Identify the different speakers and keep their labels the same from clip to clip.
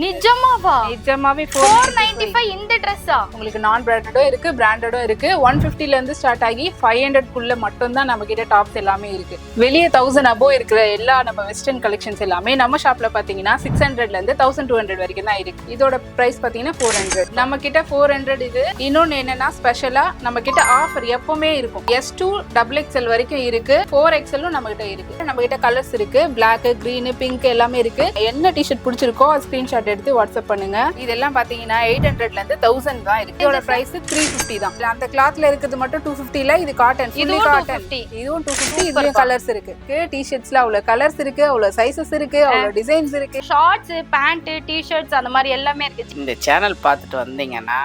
Speaker 1: நிஜமாவா?
Speaker 2: நிஜமாவே
Speaker 1: 495 இந்த ட்ரெஸ்ஸா?
Speaker 2: உங்களுக்கு நான் பிராண்டடும் இருக்கு, பிராண்டடும் இருக்கு. 150ல இருந்து ஸ்டார்ட் ஆகி 500 குள்ள மட்டும் தான் நம்ம கிட்ட டாப்ஸ் எல்லாமே இருக்கு. வெளியே 1000 above இருக்கிற எல்லா நம்ம வெஸ்டர்ன் கலெக்ஷன்ஸ் எல்லாமே நம்ம ஷாப்ல பாத்தீங்கன்னா 600ல இருந்து 1200 வரைக்கும் தான் இருக்கு. இதோட பிரைஸ் பாத்தீங்கன்னா 400. நம்ம கிட்ட 400 இது. இன்னொன்னு என்னன்னா ஸ்பெஷலா நம்ம கிட்ட ஆஃபர் எப்பவுமே இருக்கும். S2 XXL வரைக்கும் இருக்கு, 4XL நம்ம கிட்ட இருக்கு. நம்ம கிட்ட கலர்ஸ் இருக்கு, பிளாக், கிரீன், பிங்க் எல்லாமே இருக்கு. என்ன டிஷர்ட் பிடிச்சிருக்கோ ஸ்கிரீன்ஷாட் எடுத்து வாட்ஸ்அப் பண்ணுங்க. இதெல்லாம் பாத்தீங்கன்னா 800ல இருந்து 1000 தான் இருக்கு. இதோட பிரைஸ் 350 தான். அந்த கிளாத்ல இருக்குது மட்டும் 250 இல்ல, இது காட்டன், ஃபுல்லி காட்டன். இதுவும் 250. இதுலயும் கலர்ஸ் இருக்கு. டி-ஷர்ட்ஸ்ல அவ்வளவு கலர்ஸ் இருக்கு, அவ்வளவு சைஸஸ் இருக்கு, அவ்வளவு டிசைன்ஸ் இருக்கு.
Speaker 1: ஷார்ட்ஸ், பேண்ட், டி-ஷர்ட்ஸ் அந்த மாதிரி எல்லாமே இருக்கு.
Speaker 3: இந்த சேனல் பார்த்துட்டு வந்தீங்கன்னா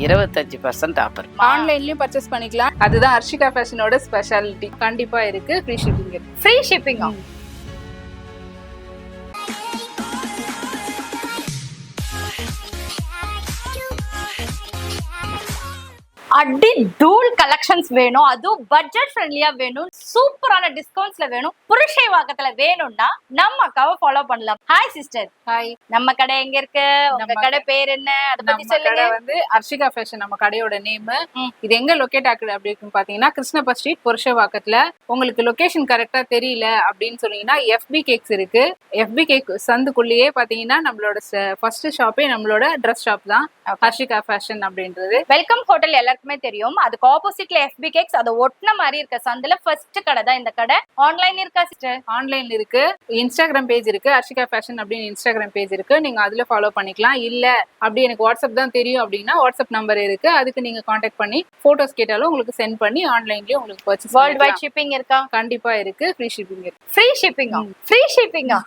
Speaker 3: 25% ஆஃபர்.
Speaker 2: ஆன்லைன்லயும் பர்ச்சேஸ் பண்ணிக்கலாம். அதுதான் ஹர்ஷிகா ஃபேஷனோட ஸ்பெஷாலிட்டி. கண்டிப்பா இருக்கு. ஃப்ரீ ஷிப்பிங் இருக்கு.
Speaker 1: ஃப்ரீ ஷிப்பிங்கா? அடி தூள் கலெக்ஷன்ஸ் வேணும், அதுவும் பட்ஜெட் ஃப்ரெண்ட்லியா வேணும், சூப்பரான டிஸ்கவுண்ட்ஸ்ல வேணும், புருஷைவாக்கத்துல வேணும்னா நம்ம அக்காவை ஃபாலோ பண்ணலாம். Hi sister.
Speaker 2: ஹாய்.
Speaker 1: நம்ம கடை எங்க இருக்கு? உங்க கடை பேர் என்ன? அத பத்தி சொல்லுங்க.
Speaker 2: வந்து ஹர்ஷிகா ஃபேஷன் நம்ம கடையோட நேம். இது எங்க லொகேட் ஆகுது அப்படின்னு பாத்தீங்கன்னா கிருஷ்ணப்பா ஸ்ட்ரீட், புருஷவாக்கத்துல. உங்களுக்கு லொகேஷன் கரெக்டா தெரியல அப்படின்னு சொன்னீங்கன்னா FB கேக்ஸ் இருக்கு. FB கேக் சந்துக்குள்ளேயே பாத்தீங்கன்னா நம்மளோட ஃபர்ஸ்ட் ஷாப்பே நம்மளோட ட்ரெஸ் ஷாப் தான், ஹர்ஷிகா ஃபேஷன் அப்படின்றது.
Speaker 1: வெல்கம் ஹோட்டல் எல்லாருக்குமே தெரியும். அதுக்கு ஆப்போசிட்ல FB கேக்ஸ், அதை ஒட்டின மாதிரி இருக்க சந்துல ஃபர்ஸ்ட் கடை தான் இந்த கடை. ஆன்லைன் இருக்கா சிஸ்டர்?
Speaker 2: ஆன்லைன்ல இருக்கு. இன்ஸ்டாகிராம் பேஜ் இருக்கு, ஹர்ஷிகா ஃபேஷன் அப்படின்னு இன்ஸ்டாகிராம் பேஜ் இருக்கு. நீங்க அதுல ஃபாலோ பண்ணிக்கலாம். இல்ல அப்படி எனக்கு வாட்ஸ்அப் தான் தெரியும் அப்படின்னா வாட்ஸ்அப் நம்பர் இருக்கு, அதுக்கு நீங்க கான்டாக்ட் பண்ணி போட்டோஸ் கேட்டாலும் உங்களுக்கு சென்ட் பண்ணி ஆன்லைன்லயே உங்களுக்கு பர்ச்சேஸ்.
Speaker 1: வேர்ல்ட் வைட் ஷிப்பிங் இருக்கா?
Speaker 2: கண்டிப்பா இருக்கு. ஃப்ரீ ஷிப்பிங் இருக்கு.
Speaker 1: ஃப்ரீ ஷிப்பிங்கா? ஃப்ரீ ஷிப்பிங்கா?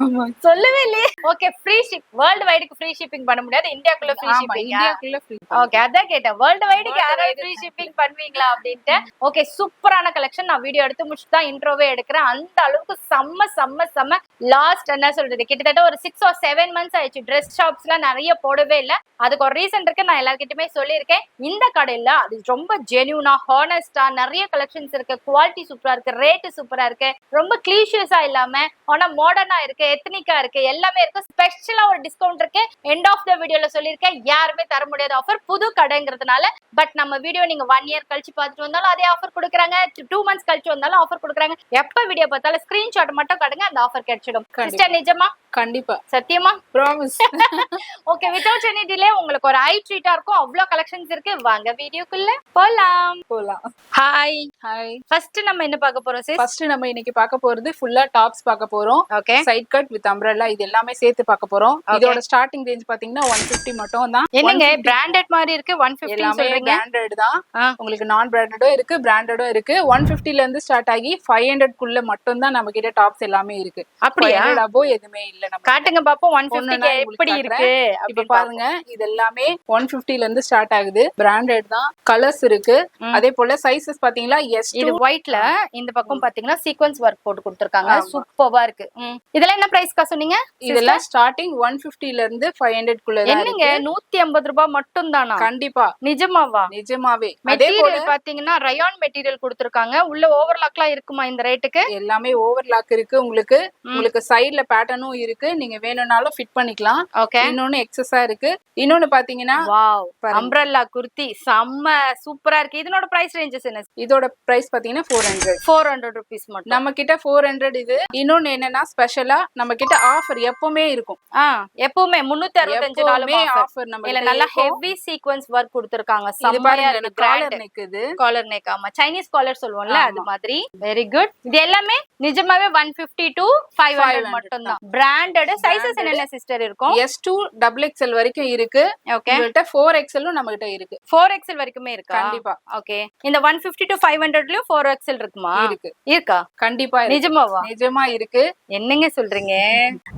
Speaker 1: சொல்லவே இல்லையே. Okay, free ship. வேர்ல்ட் வைடுக்கு ஃப்ரீ ஷிப்பிங் பண்ண முடியாது, இந்தியாக்குள்ள ஃப்ரீ ஷிப்பிங்.
Speaker 2: இந்தியாக்குள்ள ஃப்ரீ.
Speaker 1: ஓகே, அதான் கேட்டேன். வேர்ல்ட் வைடுக்கு யாராவது ஃப்ரீ ஷிப்பிங் பண்ணுவீங்களா அப்படின்ட்டு. ஓகே, சூப்பரான கலெக்ஷன். நான் வீடியோ எடுத்து முடிச்சு தான் இன்ட்ரோவே எடுக்கிறேன். அந்த அளவுக்கு செம்ம செம்ம செம்ம. லாஸ்ட் என்ன சொல்றது, கிட்டத்தட்ட ஒரு 6 or 7 months ஆயிடுச்சு ட்ரெஸ் ஷாப்ஸ்ல நிறைய போடவே இல்லை. அதுக்கு ஒரு ரீசன் இருக்கு, நான் எல்லார்கிட்டயுமே சொல்லியிருக்கேன். இந்த கடையில அது ரொம்ப ஜென்யூனா, ஹானஸ்டா நிறைய கலெக்ஷன்ஸ் இருக்கு. குவாலிட்டி சூப்பரா இருக்கு, ரேட்டு சூப்பரா இருக்கு, ரொம்ப கிளீஷியஸா இல்லாம ஆனா மாடர்னா இருக்கு, எத்னிக்கா இருக்கு, எல்லாமே இருக்கு. ஸ்பெஷலா ஒரு டிஸ்கவுண்ட் இருக்கு. எண்ட் ஆஃப் த வீடியோல சொல்லியிருக்கேன், யாருமே தர முடியாத ஆஃபர், புது கடைங்கிறதுனால. பட் நம்ம வீடியோ நீங்க 1 year கழிச்சு பார்த்துட்டு வந்தாலும் அதே ஆஃபர் கொடுக்குறாங்க, 2 months கழிச்சு வந்தாலும் ஆஃபர் கொடுக்குறாங்க. எப்ப வீடியோ பார்த்தாலும் ஸ்கிரீன்ஷாட் மட்டும் காட்டுங்க, அந்த ஆஃபர் கிடைச்சிடும். சிஸ்டர் நிஜமா?
Speaker 2: கண்டிப்பா.
Speaker 1: சத்தியமா?
Speaker 2: Promise.
Speaker 1: Okay, without any delay உங்களுக்கு ஒரு ஐ ட்ரீட்டா இருக்கும். அவ்வளவு கலெக்ஷன்ஸ் இருக்கு. வாங்க வீடியோக்குள்ள போலாம். ஹாய்.
Speaker 2: ஹாய்.
Speaker 1: ஃபர்ஸ்ட் நம்ம என்ன பார்க்க போறோம் சிஸ்?
Speaker 2: ஃபர்ஸ்ட் நம்ம இன்னைக்கு பார்க்க போறது ஃபுல்லா டாப்ஸ் பார்க்க போறோம்.
Speaker 1: Okay,
Speaker 2: side cut with umbrella இது எல்லாமே சேர்த்து பார்க்க போறோம். இதோட ஸ்டார்டிங் ரேஞ்ச் பாத்தீங்கன்னா 150 மட்டும் தான்.
Speaker 1: என்னங்க பிராண்டட் மாதிரி இருக்கு? 150
Speaker 2: எல்லாமே
Speaker 1: சொல்றீங்க?
Speaker 2: பிராண்டட் தான். உங்களுக்கு நான் பிராண்டடும் இருக்கு, பிராண்டடும் இருக்கு. 150ல இருந்து ஸ்டார்ட் ஆகி 500 குள்ள மட்டும் தான் நம்ம கிட்ட டாப்ஸ் எல்லாமே இருக்கு.
Speaker 1: அப்படியே
Speaker 2: above எதுமே இல்ல. நம்ம
Speaker 1: காட்டுங்க பாப்போம் 150 எப்படி இருக்கு.
Speaker 2: இப்ப பாருங்க, இது எல்லாமே 150ல இருந்து ஸ்டார்ட் ஆகுது. பிராண்டட் தான். கலர்ஸ் இருக்கு. அதே போல சைஸஸ் பாத்தீங்களா,
Speaker 1: இது ஒயிட்ல இந்த பக்கம் பாத்தீங்கன்னா சீக்வென்ஸ் வர்க் போட்டு கொடுத்திருக்காங்க. சூப்பரா இருக்கு. இதெல்லாம் என்ன பிரைஸ்க்கா சொன்னீங்க?
Speaker 2: இதெல்லாம் ஸ்டார்டிங் 150ல இருந்து 500 குள்ள தான்.
Speaker 1: என்னங்க 150 ரூபாய் மட்டும் தானா?
Speaker 2: கண்டிப்பா.
Speaker 1: நிஜமாவா?
Speaker 2: நிஜமாவே.
Speaker 1: மெட்டீரியல் பாத்தீங்கன்னா ரயான் மெட்டீரியல் கொடுத்திருக்காங்க. உள்ள ஓவர்லாக்லாம் இருக்குமா இந்த ரேட்டுக்கு?
Speaker 2: எல்லாமே ஓவர்லாக் இருக்கு. உங்களுக்கு சைடுல பேட்டர்னும் இருக்கு, நீங்க வேணும்னாலும் ஃபிட் பண்ணிக்கலாம்.
Speaker 1: ஓகே,
Speaker 2: இன்னொன்னு எக்ஸஸா இருக்கு. இன்னொன்னு பாத்தீங்கன்னா
Speaker 1: வாவ், அம்ப்ரெல்லா குர்த்தி செம்ம சூப்பரா இருக்கு. இதனோட பிரைஸ் ரேஞ்சஸ் என்ன?
Speaker 2: இதோட பிரைஸ் பாத்தீங்கன்னா
Speaker 1: 400 rupees மட்டும்.
Speaker 2: நம்ம கிட்ட 400 இது. இன்னொன்னு என்னன்னா ஸ்பெஷலா நம்ம கிட்ட ஆஃபர் எப்பவுமே இருக்கும்.
Speaker 1: எப்பவுமே 365 நாளுமே
Speaker 2: ஆஃபர். நம்ம
Speaker 1: இல்ல நல்லா ஹெவி சீக்வென்ஸ் வர்க் கொடுத்திருக்காங்க. செம்மையா இருக்கு.
Speaker 2: காலர் நெக் இது.
Speaker 1: Collar neck. ஆமா, சைனீஸ் காலர் சொல்லுவோம்ல அது மாதிரி. Very good. இது எல்லாமே நிஜமாவே 150 to 500 மட்டும் தான். பிராண்டட். சைஸஸ் என்னென்ன சிஸ்டர் இருக்கும்?
Speaker 2: S2 XXL வரைக்கும் இருக்கு.
Speaker 1: ஓகே,
Speaker 2: உங்கள்ட்ட 4XL நம்ம கிட்ட இருக்கு.
Speaker 1: 4XL வரைக்குமே இருக்கா?
Speaker 2: கண்டிப்பா.
Speaker 1: ஓகே, இந்த 150 to 500லயும் 4XL இருக்குமா? இருக்கா?
Speaker 2: கண்டிப்பா.
Speaker 1: நிஜமாவா?
Speaker 2: நிஜமா இருக்கு.
Speaker 1: என்னங்க சொல்றீங்க?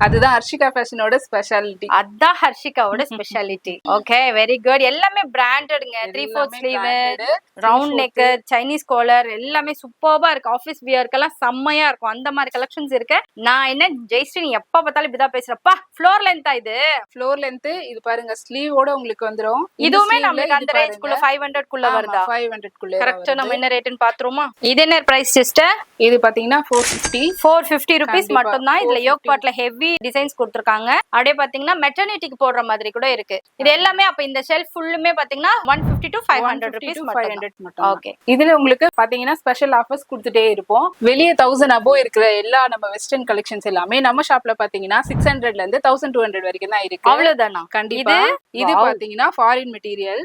Speaker 2: அதுதான் ஹர்ஷிகா ஃபேஷனோட ஸ்பெஷாலிட்டி.
Speaker 1: அதான் ஹர்ஷிகாவோட ஸ்பெஷாலிட்டி. Okay, very good. எல்லாமே பிராண்டட்ங்க. 3/4 sleeve, round neck, Chinese collar எல்லாமே சூப்பர்பா இருக்கு. ஆபீஸ் வியர்க்கெல்லாம் செம்மையா இருக்கும். அந்த மாதிரி கலெக்ஷன்ஸ் இருக்கு. நான் என்ன ஜெயஸ்ரீ நீ எப்ப பார்த்தாலும் இப்படிதான் பேசுறப்பா. ஃப்ளோர் லென்த்தா இது?
Speaker 2: ஃப்ளோர் லென்த் இது பாருங்க, ஸ்லீவோட உங்களுக்கு வந்துரும்.
Speaker 1: இதுவுமே நமக்கு அந்த ரேஞ்ச்க்குள்ள 500 குள்ள வருதா?
Speaker 2: 500 குள்ள
Speaker 1: கரெக்ட்டா நம்ம என்ன ரேட்னு பாத்துருமா? இது என்ன பிரைஸ் சிஸ்டர்?
Speaker 2: இது பாத்தீங்கன்னா 450
Speaker 1: rupees மட்டும் தான். இதுல யோக் பார்ட்ல ஹெவி டிசைன்ஸ் கொடுத்திருக்காங்க. அப்படியே பாத்தீங்கன்னா மெட்டர்னிட்டிக்கு போடுற மாதிரி கூட இருக்கு. இது எல்லாமே அப்ப இந்த ஷெல்ஃப் ஃபுல்லுமே பாத்தீங்கன்னா 150 to 500 rupees மட்டும். ஓகே.
Speaker 2: இதுல உங்களுக்கு பாத்தீங்கன்னா ஸ்பெஷல் ஆஃபர்ஸ் கொடுத்துட்டே இருப்போம். வெளியே 1000 above இருக்கிற எல்லா நம்ம வெஸ்டர்ன் கலெக்ஷன்ஸ் எல்லாமே நம்ம ஷாப்ல பாத்தீங்கன்னா 600ல இருந்து 1200 வரைக்கும் தான் இருக்கு.
Speaker 1: அவ்வளவுதானா?
Speaker 2: கண்டிப்பா. இது பாத்தீங்கன்னா ஃபாரின் மெட்டீரியல்,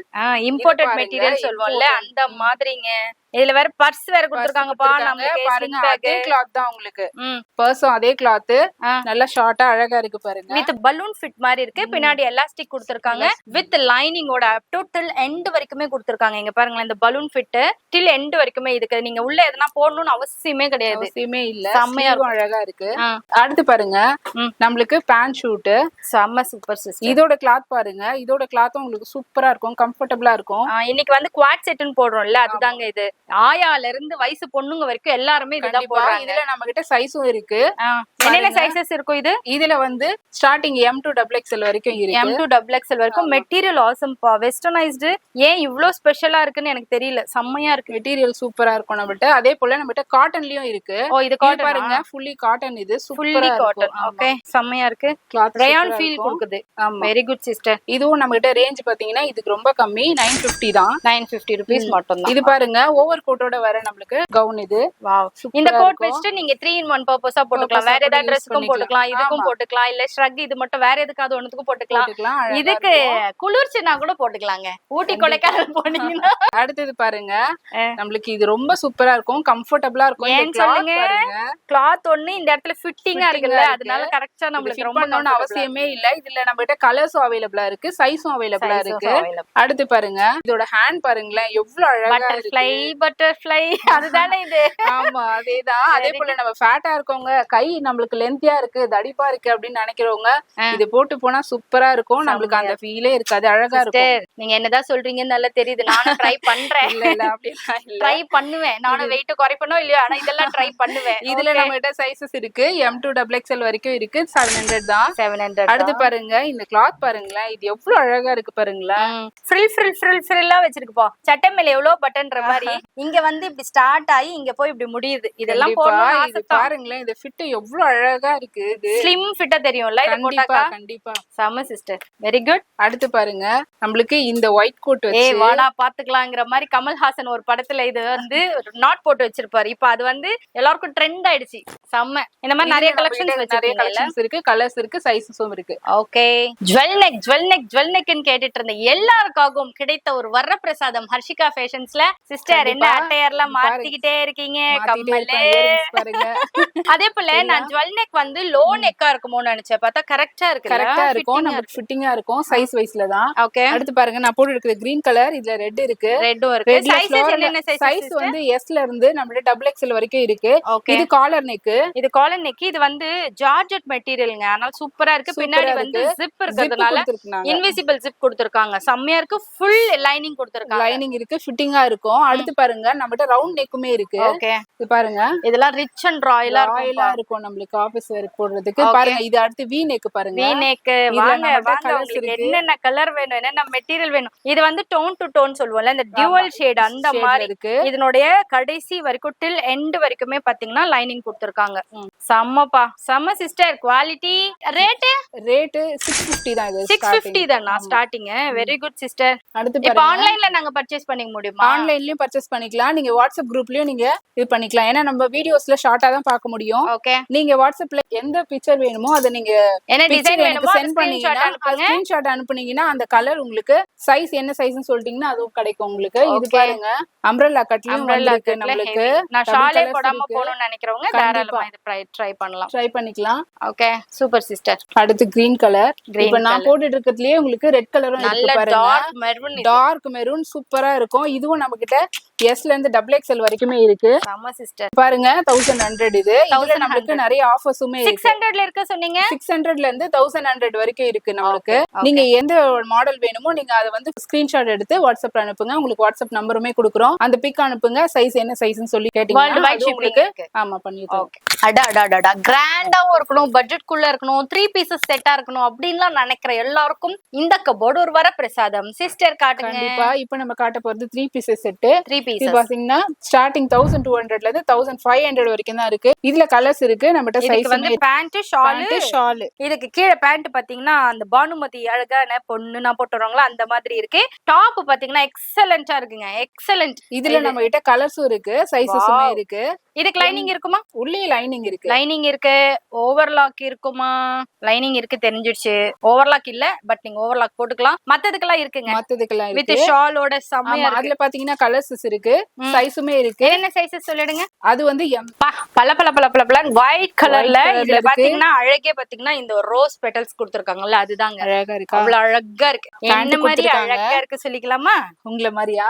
Speaker 1: இம்போர்ட்டட் மெட்டீரியல் சொல்லுவோம்ல அந்த மாதிரிங்க. இதுல வேற பர்ஸ் வேற கொடுத்திருக்காங்கப்பா. நமக்கு
Speaker 2: பாருங்க அதே கிளாத் தான் உங்களுக்கு. பர்ஸும் அதே கிளாத், நல்லா ஷார்ட்டா அழகா இருக்கு பாருங்க.
Speaker 1: வித் பலூன் ஃபிட் மாதிரி இருக்கு. பின்னாடி எலாஸ்டிக் கொடுத்திருக்காங்க. வித் லைனிங்கோட அப் டு டில் எண்ட் வரைக்குமே கொடுத்திருக்காங்க. இங்க பாருங்களேன், இந்த பலூன் ஃபிட் டில் எண்ட் வரைக்குமே இதுக்கு நீங்க உள்ள எதனா போடணும்னு அவசியமே கிடையாது.
Speaker 2: அவசியமே இல்ல. செம்மையா அழகா இருக்கு. அடுத்து பாருங்க, நம்மளுக்கு பேண்ட் ஷூட்
Speaker 1: செம்ம சூப்பர் சிஸ்டர்.
Speaker 2: இதோட கிளாத் பாருங்க. இதோட கிளாத்தும் உங்களுக்கு சூப்பரா இருக்கும், கம்ஃபர்டபுளா இருக்கும்.
Speaker 1: இன்னைக்கு வந்து குவாட் செட்னு போடுறோம்ல, அதுதாங்க இது. ஆயால இருந்து வயசு பொண்ணுங்க வரைக்கும் எல்லாருமே இதுதான் போடுறாங்க.
Speaker 2: இதுல நம்ம கிட்ட சைஸும் இருக்கு.
Speaker 1: என்னென்ன சைஸஸ் இருக்கும் இது?
Speaker 2: இதுல வந்து ஸ்டார்டிங் M to XXL வரைக்கும் இருக்கு.
Speaker 1: M to XXL வரைக்கும். மெட்டீரியல் ஆசம்பா, வெஸ்டர்னைஸ்டு. ஏன் இவ்ளோ ஸ்பெஷலா இருக்குன்னு எனக்கு தெரியல. செம்மையா இருக்கு.
Speaker 2: மெட்டீரியல் சூப்பரா இருக்கும் நம்மகிட்ட. அதே போல நம்மகிட்ட காட்டன்லயும் இருக்கு.
Speaker 1: ஓ இது காட்டன்
Speaker 2: பாருங்க, ஃபுல்லி காட்டன். இது
Speaker 1: ஃபுல்லி காட்டன். ஓகே, செம்மையா இருக்கு.
Speaker 2: கிளாத்
Speaker 1: ரயான் ஃபீல் கொடுக்குது. Very good sister.
Speaker 2: இதுவும் நம்மகிட்ட ரேஞ்ச் பாத்தீங்கன்னா இதுக்கு ரொம்ப கம்மி, 950 தான்.
Speaker 1: 950 rupees மட்டும் தான்.
Speaker 2: இது பாருங்க, ஓவர் கோட்டோட வர நம்மளுக்கு கவுன் இது.
Speaker 1: வாவ். இந்த கோட் வெஸ்ட் நீங்க 3 in 1 பர்பஸா போட்டுக்கலாம். வேற ஏதாவது ட்ரெஸ்க்கும் போட்டுக்கலாம், இதுக்கும் போட்டுக்கலாம், இல்ல ஷ்ரக் இது மட்டும் வேற எதுக்காவது ஒண்ணுக்கு போட்டுக்கலாம். இதுக்கு குளிர்ச்சினா கூட போட்டுக்கலாங்க. ஊட்டி கொடைக்கானல் போனீங்கன்னா.
Speaker 2: அடுத்து பாருங்க, நம்மளுக்கு இது ரொம்ப சூப்பரா இருக்கும், கம்ஃபர்ட்டபிளா இருக்கும்.
Speaker 1: ஏன் சொல்லுங்க, கிளாத் ஒண்ணு இந்த இடத்துல ஃபிட்டிங்கா இருக்குல்ல, அதனால கரெக்ட்டா நம்மளுக்கு ரொம்ப
Speaker 2: அவசியமே இல்ல. இதுல நம்மகிட்ட கலர்ஸும் அவைலபிளா இருக்கு, சைஸும் அவைலபிளா இருக்கு. அடுத்து பாருங்க, இதோட ஹேண்ட் பாருங்களேன் எவ்வளவு அழகா இருக்கு.
Speaker 1: பட்டர்ஃப்ளை அதுதானே இது?
Speaker 2: ஆமா அதேதான். அதே போல நம்ம ஃபேட்டா இருக்கவங்க, கை நம்மளுக்கு லென்த்தியா இருக்கு, தடிப்பா இருக்கு அப்படின்னு நினைக்கிறவங்க இது போட்டு போனா சூப்பரா இருக்கும். நம்மளுக்கு அந்த ஃபீலே இருக்காது, அழகா இருக்கும்.
Speaker 1: நீங்க என்னதான் சொல்றீங்கன்னு நல்லா தெரியுது. நானும் ட்ரை பண்றேன். ட்ரை பண்ணுவேன். நானும் வெயிட் குறைப்பனோ இல்லையோ, ஆனா இதெல்லாம் ட்ரை பண்ணுவேன்.
Speaker 2: இதுல நம்ம கிட்ட சைஸஸ் இருக்கு. M to XXL வரைக்கும் இருக்கு. 700 தான்.
Speaker 1: 700.
Speaker 2: அடுத்து பாருங்க, இந்த கிளாத் பாருங்களேன், இது எவ்வளவு அழகா இருக்கு பாருங்களேன்.
Speaker 1: ஃப்ரில்லா வச்சிருக்குப்பா. சட்டை மேல எவ்வளவு பட்டன் மாதிரி. இங்க வந்து இப்படி ஸ்டார்ட் ஆகி இங்க போய் இப்படி முடியுது. இதெல்லாம் போடணும்.
Speaker 2: பாருங்களேன், இந்த ஃபிட் எவ்வளவு அழகா இருக்கு. இது
Speaker 1: ஸ்லிம் ஃபிட்டா தெரியும்ல இத போட்டாக்கா.
Speaker 2: கண்டிப்பா
Speaker 1: செம சிஸ்டர், வெரி குட்.
Speaker 2: அடுத்து பாருங்க, நம்மளுக்கு இந்த ஒயிட் கோட் வச்சு
Speaker 1: வாடா பாத்துக்கலாம்ங்கற மாதிரி கமல்ஹாசன் ஒரு படத்துல இது வந்து நாட் போட்டு வச்சிருப்பாரு. இப்போ அது வந்து எல்லாருக்கும் ட்ரெண்ட் ஆயிடுச்சு. செம்ம. இந்த மாதிரி நிறைய கலெக்ஷன்ஸ்
Speaker 2: இருக்கு, கலர்ஸ் இருக்கு, சைஸஸும் இருக்கு.
Speaker 1: ஓகே. ஜுவல் நெக்னு கேட்டுட்டு இருந்த எல்லாருக்காகவும் கிடைத்த ஒரு வரப்பிரசாதம் ஹர்ஷிகா ஃபேஷன்ஸ்ல. சிஸ்டர் என்ன அட்டையர்லாம் மாத்திக்கிட்டே இருக்கீங்க, கம்மலே பாருங்க. அதே போல நான் ஜுவல் நெக் வந்து லோ நெக்கா இருக்குமோன்னு நினைச்சேன், பார்த்தா கரெக்ட்டா இருக்கு.
Speaker 2: கரெக்ட்டா இருக்கும், நமக்கு ஃபிட்டிங்கா இருக்கும், சைஸ் வைஸ்ல தான்.
Speaker 1: ஓகே.
Speaker 2: அடுத்து பாருங்க, நான் போட்டு இருக்கிற கிரீன் கலர், இதுல ரெட் இருக்கு.
Speaker 1: ரெட்டும் இருக்கு. சைஸஸ் என்னென்ன
Speaker 2: சைஸ் வந்து S ல இருந்து நம்மள XXL வரைக்கும் இருக்கு. இது காலர் நெக்.
Speaker 1: இது வந்து ஜார்ஜெட் மெட்டீரியல்ங்க, அதனால சூப்பரா இருக்கு. பின்னாடி வந்து ஜிப் இருக்கிறதுனால இன்விசிபிள் ஜிப் கொடுத்திருக்காங்க. செம்மையா இருக்கு. ஃபுல் லைனிங் கொடுத்திருக்காங்க.
Speaker 2: லைனிங் இருக்கு, ஃபிட்டிங்கா இருக்கும். அடுத்து பாருங்க, நம்மட்ட ரவுண்ட் நெக்குமே இருக்கு.
Speaker 1: ஓகே.
Speaker 2: இது பாருங்க,
Speaker 1: இதெல்லாம் ரிச் அண்ட் ராயலா
Speaker 2: இருக்கும் நம்மளுக்கு ஆபீஸ் வேர் போடுறதுக்கு. பாருங்க, இது அடுத்து V நெக் பாருங்க.
Speaker 1: V நெக் வாங்க உங்களுக்கு என்னென்ன கலர் வேணும், என்னென்ன மெட்டீரியல் வேணும். இது வந்து டோன் டு டோன் சொல்லுவோம்ல, இந்த டியூவல் ஷேட் அந்த மாதிரி இருக்கு. இதனுடைய கடைசி வரைக்கும் டில் எண்ட் வரைக்குமே பாத்தீங்கன்னா லைனிங் கொடுத்திருக்காங்க. செம்மப்பா, செம்ம சிஸ்டர். குவாலிட்டி ரேட்
Speaker 2: 650 தான். இது
Speaker 1: 650 தானா ஸ்டார்டிங்? Very good sister.
Speaker 2: அடுத்து
Speaker 1: இப்போ ஆன்லைன்ல நாங்க பர்ச்சேஸ் பண்ணிக்க முடியுமா?
Speaker 2: ஆன்லைன்லயும் பர்ச்சேஸ் பண்ணிக்கலாம். நீங்க வாட்ஸ்அப் குரூப்லயும் நீங்க இது பண்ணிக்கலாம். ஏன்னா நம்ம வீடியோஸ்ல ஷார்ட்டா தான் பார்க்க முடியும்.
Speaker 1: ஓகே.
Speaker 2: நீங்க வாட்ஸ்அப்ல எந்த பிக்சர் வேணுமோ அதை நீங்க
Speaker 1: என்ன டிசைன் வேணுமோ
Speaker 2: சென்ட் பண்ணீங்கன்னா, ஸ்கிரீன்ஷாட் அனுப்புனீங்கன்னா அந்த கலர் உங்களுக்கு சைஸ் என்ன சைஸ்னு சொல்லிட்டீங்கன்னா அதுவும் கிடைக்கும் உங்களுக்கு. இது பாருங்க, அம்ப்ரெல்லா கட்லயும் வந்திருக்கு நம்மளுக்கு.
Speaker 1: நான் ஷாலே போடாம போணும்னு நினைக்கிறவங்க தாராளமா இது ட்ரை பண்ணலாம்,
Speaker 2: ட்ரை பண்ணிக்கலாம்.
Speaker 1: Okay, super sister.
Speaker 2: அடுத்து கிரீன் கலர். இப்போ நான் போட்டுட்டு இருக்கிறதுலயே உங்களுக்கு ரெட் கலரும் இருக்கு பாருங்க. டார்க் மெரூன் சூப்பரா இருக்கும். இதுவும் நம்ம கிட்ட S ல இருந்து XXL வரைக்குமே இருக்கு.
Speaker 1: ஆமா சிஸ்டர்.
Speaker 2: பாருங்க, 1100 இது. இதுல நமக்கு நிறைய ஆஃபர்ஸுமே இருக்கு.
Speaker 1: 600ல இருக்க சொன்னீங்க.
Speaker 2: 600ல இருந்து 1100 வரைக்கும் இருக்கு நம்மளுக்கு. நீங்க எந்த மாடல் வேணுமோ நீங்க அதை வந்து ஸ்கிரீன்ஷாட் எடுத்து வாட்ஸ்அப்ல அனுப்புங்க. உங்களுக்கு வாட்ஸ்அப் நம்பருமே கொடுக்குறோம். அந்த பிக் அனுப்புங்க. சைஸ் என்ன சைஸ்னு சொல்லி கேட்டீங்கன்னா உங்களுக்கு ஆமா பண்ணிடுவோம்.
Speaker 1: அடா கிராண்டாவும் இருக்கணும், பட்ஜெட்குள்ள இருக்கணும், 3 பீசஸ் செட்டா இருக்கணும் அப்படின்லாம் நினைக்கிற எல்லாருக்கும் இந்த கபோர்டு ஒரு வரப்பிரசாதம். சிஸ்டர் காட்டுங்க.
Speaker 2: கண்டிப்பா இப்ப நம்ம காட்ட போறது 3 பீசஸ் செட்.
Speaker 1: 3
Speaker 2: இது
Speaker 1: பீசஸ்
Speaker 2: பாத்தீங்கன்னா ஸ்டார்டிங் 1200ல இருந்து 1500 வரைக்கும் தான் இருக்கு. இதுல கலர்ஸ் இருக்கு. நம்மட்ட சைஸ்
Speaker 1: வந்து பேண்ட் ஷால். இதுக்கு கீழே பேண்ட் பாத்தீங்கன்னா அந்த பானுமதி அழகான பொண்ணு நான் போட்டு வருவாங்களா அந்த மாதிரி இருக்கு. டாப் பாத்தீங்கன்னா எக்ஸலென்ட்டா இருக்குங்க. எக்ஸலென்ட்.
Speaker 2: இதுல நம்ம கிட்ட கலர்ஸும் இருக்கு, சைஸஸுமே இருக்கு.
Speaker 1: இதுக்கு லைனிங் இருக்குமா?
Speaker 2: உள்ளே லைனிங் இருக்கு.
Speaker 1: லைனிங் இருக்கு. ஓவர்லாக் இருக்குமா? லைனிங் இருக்கு தெரிஞ்சிடுச்சு. ஓவர்லாக் இல்ல, பட் நீங்க ஓவர்லாக் போட்டுக்கலாம். மத்ததுக்கெல்லாம் இருக்குங்க.
Speaker 2: மத்ததுக்கெல்லாம்
Speaker 1: வித்
Speaker 2: இருக்கு.
Speaker 1: ஷாலோட செமையா இருக்கு.
Speaker 2: அதுல பாத்தீங்கன்னா கலர்ஸ் இருக்கு, சைஸுமே இருக்கு.
Speaker 1: என்ன சைஸஸ் சொல்லிடுங்க.
Speaker 2: அது வந்து
Speaker 1: பல ஒயிட் கலர்ல. இதுல பாத்தீங்கன்னா அழகே பாத்தீங்கன்னா இந்த ரோஸ் பெட்டல்ஸ் கொடுத்திருக்காங்கல்ல அதுதாங்க
Speaker 2: அழகா இருக்கு.
Speaker 1: அவ்வளவு அழகா இருக்கு. என்ன மாதிரி அழகா இருக்கு சொல்லிக்கலாமா?
Speaker 2: உங்கள மாதிரியா?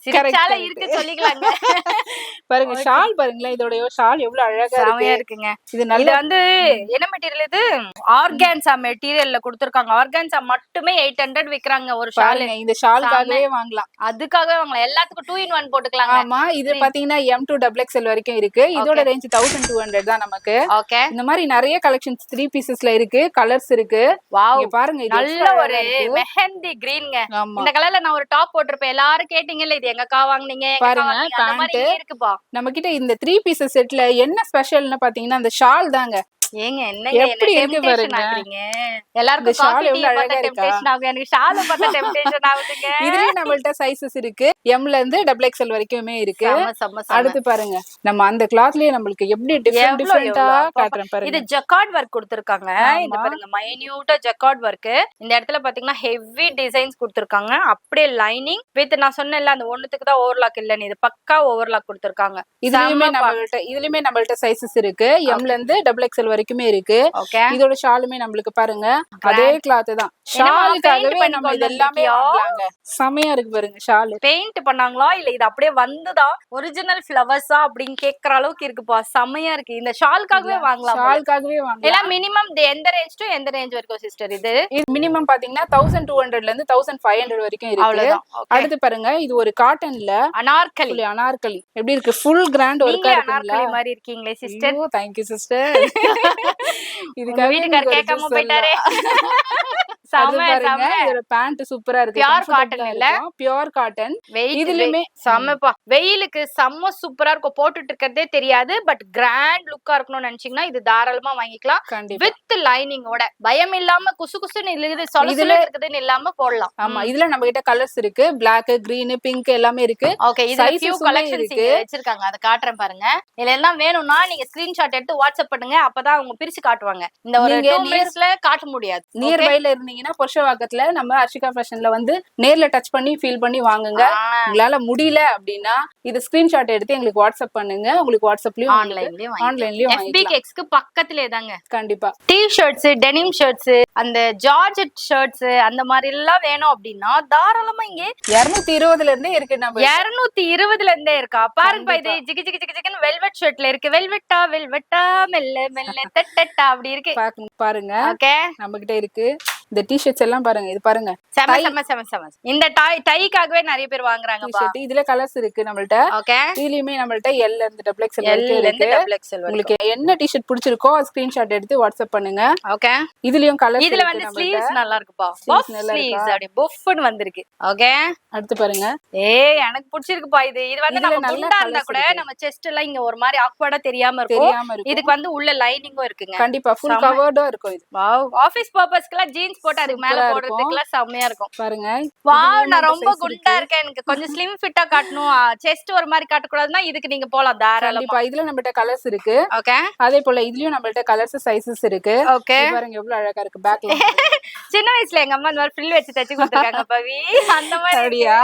Speaker 1: சிரிச்சால இருக்கு சொல்லிக்கலாங்க.
Speaker 2: பாருங்க ஷால் பாருங்களேன். இதோட ஷால் எவ்வளவு அழகா
Speaker 1: இருக்குங்க.
Speaker 2: இது நல்ல
Speaker 1: வந்து என்ன மெட்டீரியல்? இது ஆர்கான்சா மெட்டீரியல்ல கொடுத்திருக்காங்க. ஆர்கான்சா மட்டுமே 800 விக்கிறாங்க ஒரு ஷால்.
Speaker 2: இந்த ஷால்காகவே வாங்கலாம்.
Speaker 1: அதுக்காகவே வாங்கலாம். எல்லாத்துக்கும் 2 in 1 போட்டுக்கலாம்.
Speaker 2: ஆமா இது பாத்தீங்கன்னா M2XXL வரைக்கும் இருக்கு. இதோட ரேஞ்ச் 1200 தான் நமக்கு.
Speaker 1: ஓகே.
Speaker 2: இந்த மாதிரி நிறைய கலெக்ஷன்ஸ் 3 பீசஸ்ல இருக்கு. கலர்ஸ் இருக்கு.
Speaker 1: வாவ்
Speaker 2: பாருங்க இது
Speaker 1: நல்ல ஒரு மெஹந்தி கிரீன்ங்க. இந்த கலர்ல நான் ஒரு டாப் போட்டுருப்பேன். எல்லாரும் கேட்டீங்கல்ல இது எங்கக்கா வாங்குனீங்க?
Speaker 2: பாருங்க
Speaker 1: பேண்ட் இருக்குப்பா.
Speaker 2: நம்ம கிட்ட இந்த 3 பீசஸ் செட்ல என்ன ஸ்பெஷல்னு பாத்தீங்கன்னா அந்த ஷால் தாங்க.
Speaker 1: ஏங்க என்னங்க எப்படி இருக்கு பாருங்க. எல்லாருக்கும் காஃபி டீ பார்த்தா டெம்ப்டேஷன் ஆகும். எனக்கு ஷால் பார்த்தா டெம்ப்டேஷன் ஆகுதுங்க.
Speaker 2: இதுலயே நம்மள்ட்ட சைஸஸ் இருக்கு. M ல இருந்து XXL வரைக்குமே இருக்கு. அடுத்து பாருங்க நம்ம அந்த கிளாத்லயே நமக்கு எப்படி டிஃபரெண்டா காட்றேன் பாருங்க.
Speaker 1: இது ஜக்கார்ட் வர்க் கொடுத்திருக்காங்க. இந்த பாருங்க மைன்யூட்டா ஜக்கார்ட் வர்க். இந்த இடத்துல பாத்தீங்கன்னா ஹெவி டிசைன்ஸ் கொடுத்திருக்காங்க. அப்படியே லைனிங் வித் நான் சொன்னேன்ல அந்த ஒண்ணுத்துக்கு தான் ஓவர்லாக் இல்லன்னு இது பக்கா ஓவர்லாக் கொடுத்திருக்காங்க.
Speaker 2: இதுலயுமே நம்மள்ட்ட சைஸஸ் இருக்கு. M ல இருந்து XXL வரைக்குமே இருக்கு. இதோட ஷாலுமே நம்மளுக்கு பாருங்க அதே கிளாத் தான். ஷாலுக்காகவே நம்ம இது எல்லாமே வாங்கலாங்க. செமையா இருக்கு பாருங்க ஷால்.
Speaker 1: பெயிண்ட் பண்ணாங்களா இல்ல இது அப்படியே வந்துதா ஒரிஜினல் ஃப்ளவர்ஸா அப்படின்னு கேக்குற அளவுக்கு இருக்குப்பா. செமையா இருக்கு. இந்த ஷாலுக்காகவே வாங்கலாம்.
Speaker 2: ஷாலுக்காகவே வாங்கலாம்.
Speaker 1: எல்லாம் மினிமம் எந்த ரேஞ்ச் டு எந்த ரேஞ்ச் வரைக்கும் சிஸ்டர்? இது
Speaker 2: மினிமம் பாத்தீங்கன்னா 1200ல இருந்து 1500 வரைக்கும் இருக்கு. அடுத்து பாருங்க இது ஒரு காட்டன்ல அனார்கலி எப்படி இருக்கு? ஃபுல் கிராண்ட் ஒர்க்கா இருக்குல்ல.
Speaker 1: அனார்கலி மாதிரி இருக்கீங்களே சிஸ்டர்.
Speaker 2: Thank you sister.
Speaker 1: இதுக்கு வீட்டுக்கார கேட்காம போயிட்டாரே.
Speaker 2: இதோட பேண்ட் சூப்பரா இருக்கு.
Speaker 1: பியூர் காட்டன் இல்ல,
Speaker 2: பியூர் காட்டன்.
Speaker 1: இதுலயுமே செம்மப்பா. வெயிலுக்கு செம்ம சூப்பரா இருக்கும். போட்டுட்டு இருக்கிறதே தெரியாது. பட் கிராண்ட் லுக்கா இருக்கணும்னு நினைச்சீங்கன்னா இது தாராளமா வாங்கிக்கலாம். வித் லைனிங்கோட பயம் இல்லாம குசு குசுன்னு இருக்குதுன்னு இல்லாம போடலாம்.
Speaker 2: ஆமா இதுல நம்ம கிட்ட கலர்ஸ் இருக்கு. பிளாக், கிரீன், பிங்க் எல்லாமே இருக்கு.
Speaker 1: ஓகே இதுல ஃபியூ கலெக்ஷன்ஸ் வச்சிருக்காங்க. அத காட்றேன் பாருங்க. இதுல எல்லாம் வேணும்னா நீங்க ஸ்கிரீன்ஷாட் எடுத்து வாட்ஸ்அப் பண்ணுங்க. அப்பதான் அவங்க பிரிச்சு காட்டுவாங்க. இந்த ஒரு 2 மினிட்ஸ்ல காட்ட முடியாது.
Speaker 2: நியர் பைல இருந்தீங்கன்னா புருஷவாக்கத்துல நம்ம அர்ஷிகா ஃபேஷன்ல வந்து நேர்ல டச் பண்ணி ஃபீல் பண்ணி வாங்குங்க. உங்களால முடியல அப்படின்னா இது ஸ்கிரீன்ஷாட் எடுத்து எங்களுக்கு வாட்ஸ்அப் பண்ணுங்க. உங்களுக்கு வாட்ஸ்அப்லயும் ஆன்லைன்லயும்
Speaker 1: FBKX க்கு பக்கத்துலயே தாங்க.
Speaker 2: கண்டிப்பா
Speaker 1: டீ ஷர்ட்ஸ், டெனிம் ஷர்ட்ஸ், அந்த ஜார்ஜெட் ஷர்ட்ஸ் அந்த மாதிரி எல்லாம் வேணும் அப்படின்னா தாராளமா இங்க
Speaker 2: 220ல இருந்தே இருக்கு. நம்ம
Speaker 1: 220ல இருந்தே இருக்கா பாருங்க. இது ஜிகி ஜிகி ஜிகின்னு வெல்வெட் ஷர்ட்ல இருக்கு. வெல்வெட்டா மெல்ல மெல்ல தட்டட்டா அப்படி இருக்கு
Speaker 2: பாருங்க.
Speaker 1: ஓகே
Speaker 2: நம்ம கிட்ட இருக்கு. இந்த டி-ஷர்ட்ஸ் எல்லாம் பாருங்க. இது பாருங்க
Speaker 1: செம. இந்த டைக்காகவே நிறைய பேர் வாங்குறாங்க.
Speaker 2: டி-ஷர்ட் இதுல கலர்ஸ் இருக்கு நம்மள்ட்ட.
Speaker 1: ஓகே
Speaker 2: இதுலயுமே நம்மள்ட்ட L ல இருந்து XXL வரைக்கும் இருக்கு. உங்களுக்கு என்ன டி-ஷர்ட் பிடிச்சிருக்கோ அது ஸ்கிரீன்ஷாட் எடுத்து வாட்ஸ்அப் பண்ணுங்க.
Speaker 1: ஓகே
Speaker 2: இதுலயும் கலர்ஸ்
Speaker 1: இதுல வந்து ஸ்லீவ்ஸ் நல்லா இருக்குப்பா. ஸ்லீவ்ஸ் அப்படியே புஃப்னு வந்திருக்கு. ஓகே
Speaker 2: அடுத்து பாருங்க.
Speaker 1: எனக்கு பிடிச்சிருக்குப்பா. இது வந்து நம்ம குண்டா இருந்தா கூட நம்ம செஸ்ட் எல்லாம் இங்க ஒரு மாதிரி ஆக்வர்டா தெரியாம இருக்கும். இதுக்கு வந்து உள்ள லைனிங்கும் இருக்குங்க.
Speaker 2: கண்டிப்பா ஃபுல் கவர்டா இருக்கும். இது
Speaker 1: வாவ் ஆபீஸ் பர்பஸ்க்குலாம் ஜீன்ஸ் போட்டு அதுக்கு மேல போடுறதுக்குலாம் செமையா இருக்கும்.
Speaker 2: பாருங்க
Speaker 1: வாவ் நான் ரொம்ப குண்டா இருக்கேன். எனக்கு கொஞ்சம் ஸ்லிம் ஃபிட்டா காட்டணும், செஸ்ட் ஒரு மாதிரி காட்ட கூடாதுன்னா இதுக்கு நீங்க போலாம் தாராளமா.
Speaker 2: இதுல நம்மட்ட கலர்ஸ் இருக்கு.
Speaker 1: ஓகே அதே
Speaker 2: போல இதுலயும் நம்மள்ட்ட கலர்ஸ் சைஸஸ் இருக்கு.
Speaker 1: ஓகே
Speaker 2: பாருங்க எவ்வளவு அழகா இருக்கு. பேக்ல
Speaker 1: சின்ன வயசுல எங்க அம்மா இந்த மாதிரி ஃப்ரில் வச்சு தச்சு கொடுத்திருக்காங்க பவி. அந்த மாதிரி
Speaker 2: அப்படியே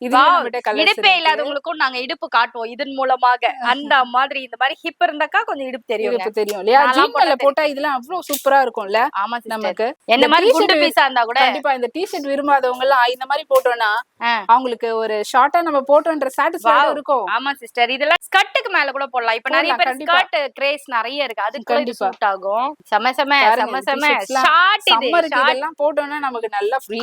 Speaker 2: இதுல நம்மட்ட கலர்ஸ்
Speaker 1: இடுப்பே இல்லாதவங்களுக்கும் நாங்க இடுப்பு காட்டுவோம் இதன் மூலமாக. அந்த மாதிரி இந்த மாதிரி ஹிப் இருந்தாக்கா கொஞ்சம் இடுப்பு தெரியும்
Speaker 2: இல்லையா? ஜீன்ல போட்டா இதெல்லாம் அவ்வளவு சூப்பரா இருக்கும்ல.
Speaker 1: ஆமா
Speaker 2: நமக்கு
Speaker 1: என்ன இந்த மாதிரி
Speaker 2: t-shirt
Speaker 1: குண்டு பீஸா இருந்தா கூட
Speaker 2: கண்டிப்பா இந்த டி-ஷர்ட் விரும்பாதவங்க எல்லாம் இந்த மாதிரி போட்டோம்னா அவங்களுக்கு ஒரு ஷார்ட்டா நம்ம போட்டோன்ற சாட்டிஸ்ஃபைட் இருக்கும்.
Speaker 1: ஆமா சிஸ்டர், இதெல்லாம் ஸ்கர்ட்டுக்கு மேல கூட போடலாம். இப்ப நிறைய பேர் ஸ்கர்ட் கிரேஸ் நிறைய இருக்கு, அதுக்கு கூட இது சூட் ஆகும். செம செம செம செம ஷார்ட். இது
Speaker 2: இதெல்லாம் போட்டோம்னா நமக்கு நல்லா ஃப்ரீ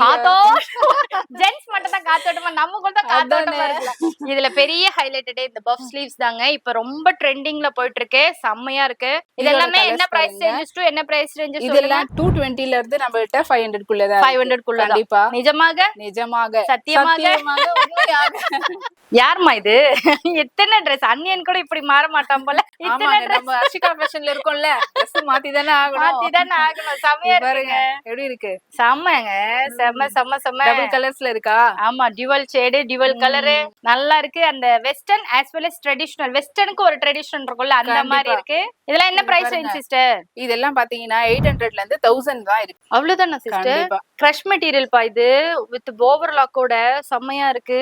Speaker 1: ஜென்ஸ் மட்டும் தான் காத்தோட்டமா, நம்ம கூட தான் காத்தோட்டமா இருக்கலாம். இதுல பெரிய ஹைலைட்டடே இந்த பஃப் ஸ்லீவ்ஸ் தாங்க. இப்ப ரொம்ப ட்ரெண்டிங்ல போயிட்டு இருக்கு, செம்மையா இருக்கு. இதெல்லாம் என்ன பிரைஸ் ரேஞ்சஸ் டு என்ன பிரைஸ் ரேஞ்சஸ்?
Speaker 2: இதெல்லாம் 220 ல இருந்து நம்மள்ட்ட 500 குள்ள தான்.
Speaker 1: 500 குள்ள தான்.
Speaker 2: கண்டிப்பா.
Speaker 1: நிஜமாக சத்தியமாக யாருமா இது? எத்தனை Dress அன்னியன் கூட இப்படி மாற மாட்டான் போல.
Speaker 2: இத்தனை நம்ம அர்ஷிகா ஃபேஷன்ல இருக்கோம்ல, Dress மாத்தி தானே ஆகணும்.
Speaker 1: செமையா இருக்கு.
Speaker 2: எப்படி இருக்கு?
Speaker 1: செம்மங்க, செம்ம செம்ம செம்ம.
Speaker 2: டபுள் கலர்ஸ்ல இருக்கா?
Speaker 1: ஆமா, டியூவல் ஷேட், டியூவல் கலர், நல்லா இருக்கு. அந்த western as well as traditional, வெஸ்டர்னுக்கு ஒரு ட்ரெடிஷனல் இருக்கும்ல, அந்த மாதிரி இருக்கு. இதெல்லாம் என்ன பிரைஸ் ரேஞ்ச் சிஸ்டர்?
Speaker 2: இதெல்லாம் பாத்தீங்கன்னா 800 ல இருந்து 1000 தான் இருக்கு.
Speaker 1: அவ்வளவுதானா சிஸ்டர்? கிரஷ் மெட்டீரியல் பா இது, வித் ஓவர்லாக்கோட செம்மையா இருக்கு.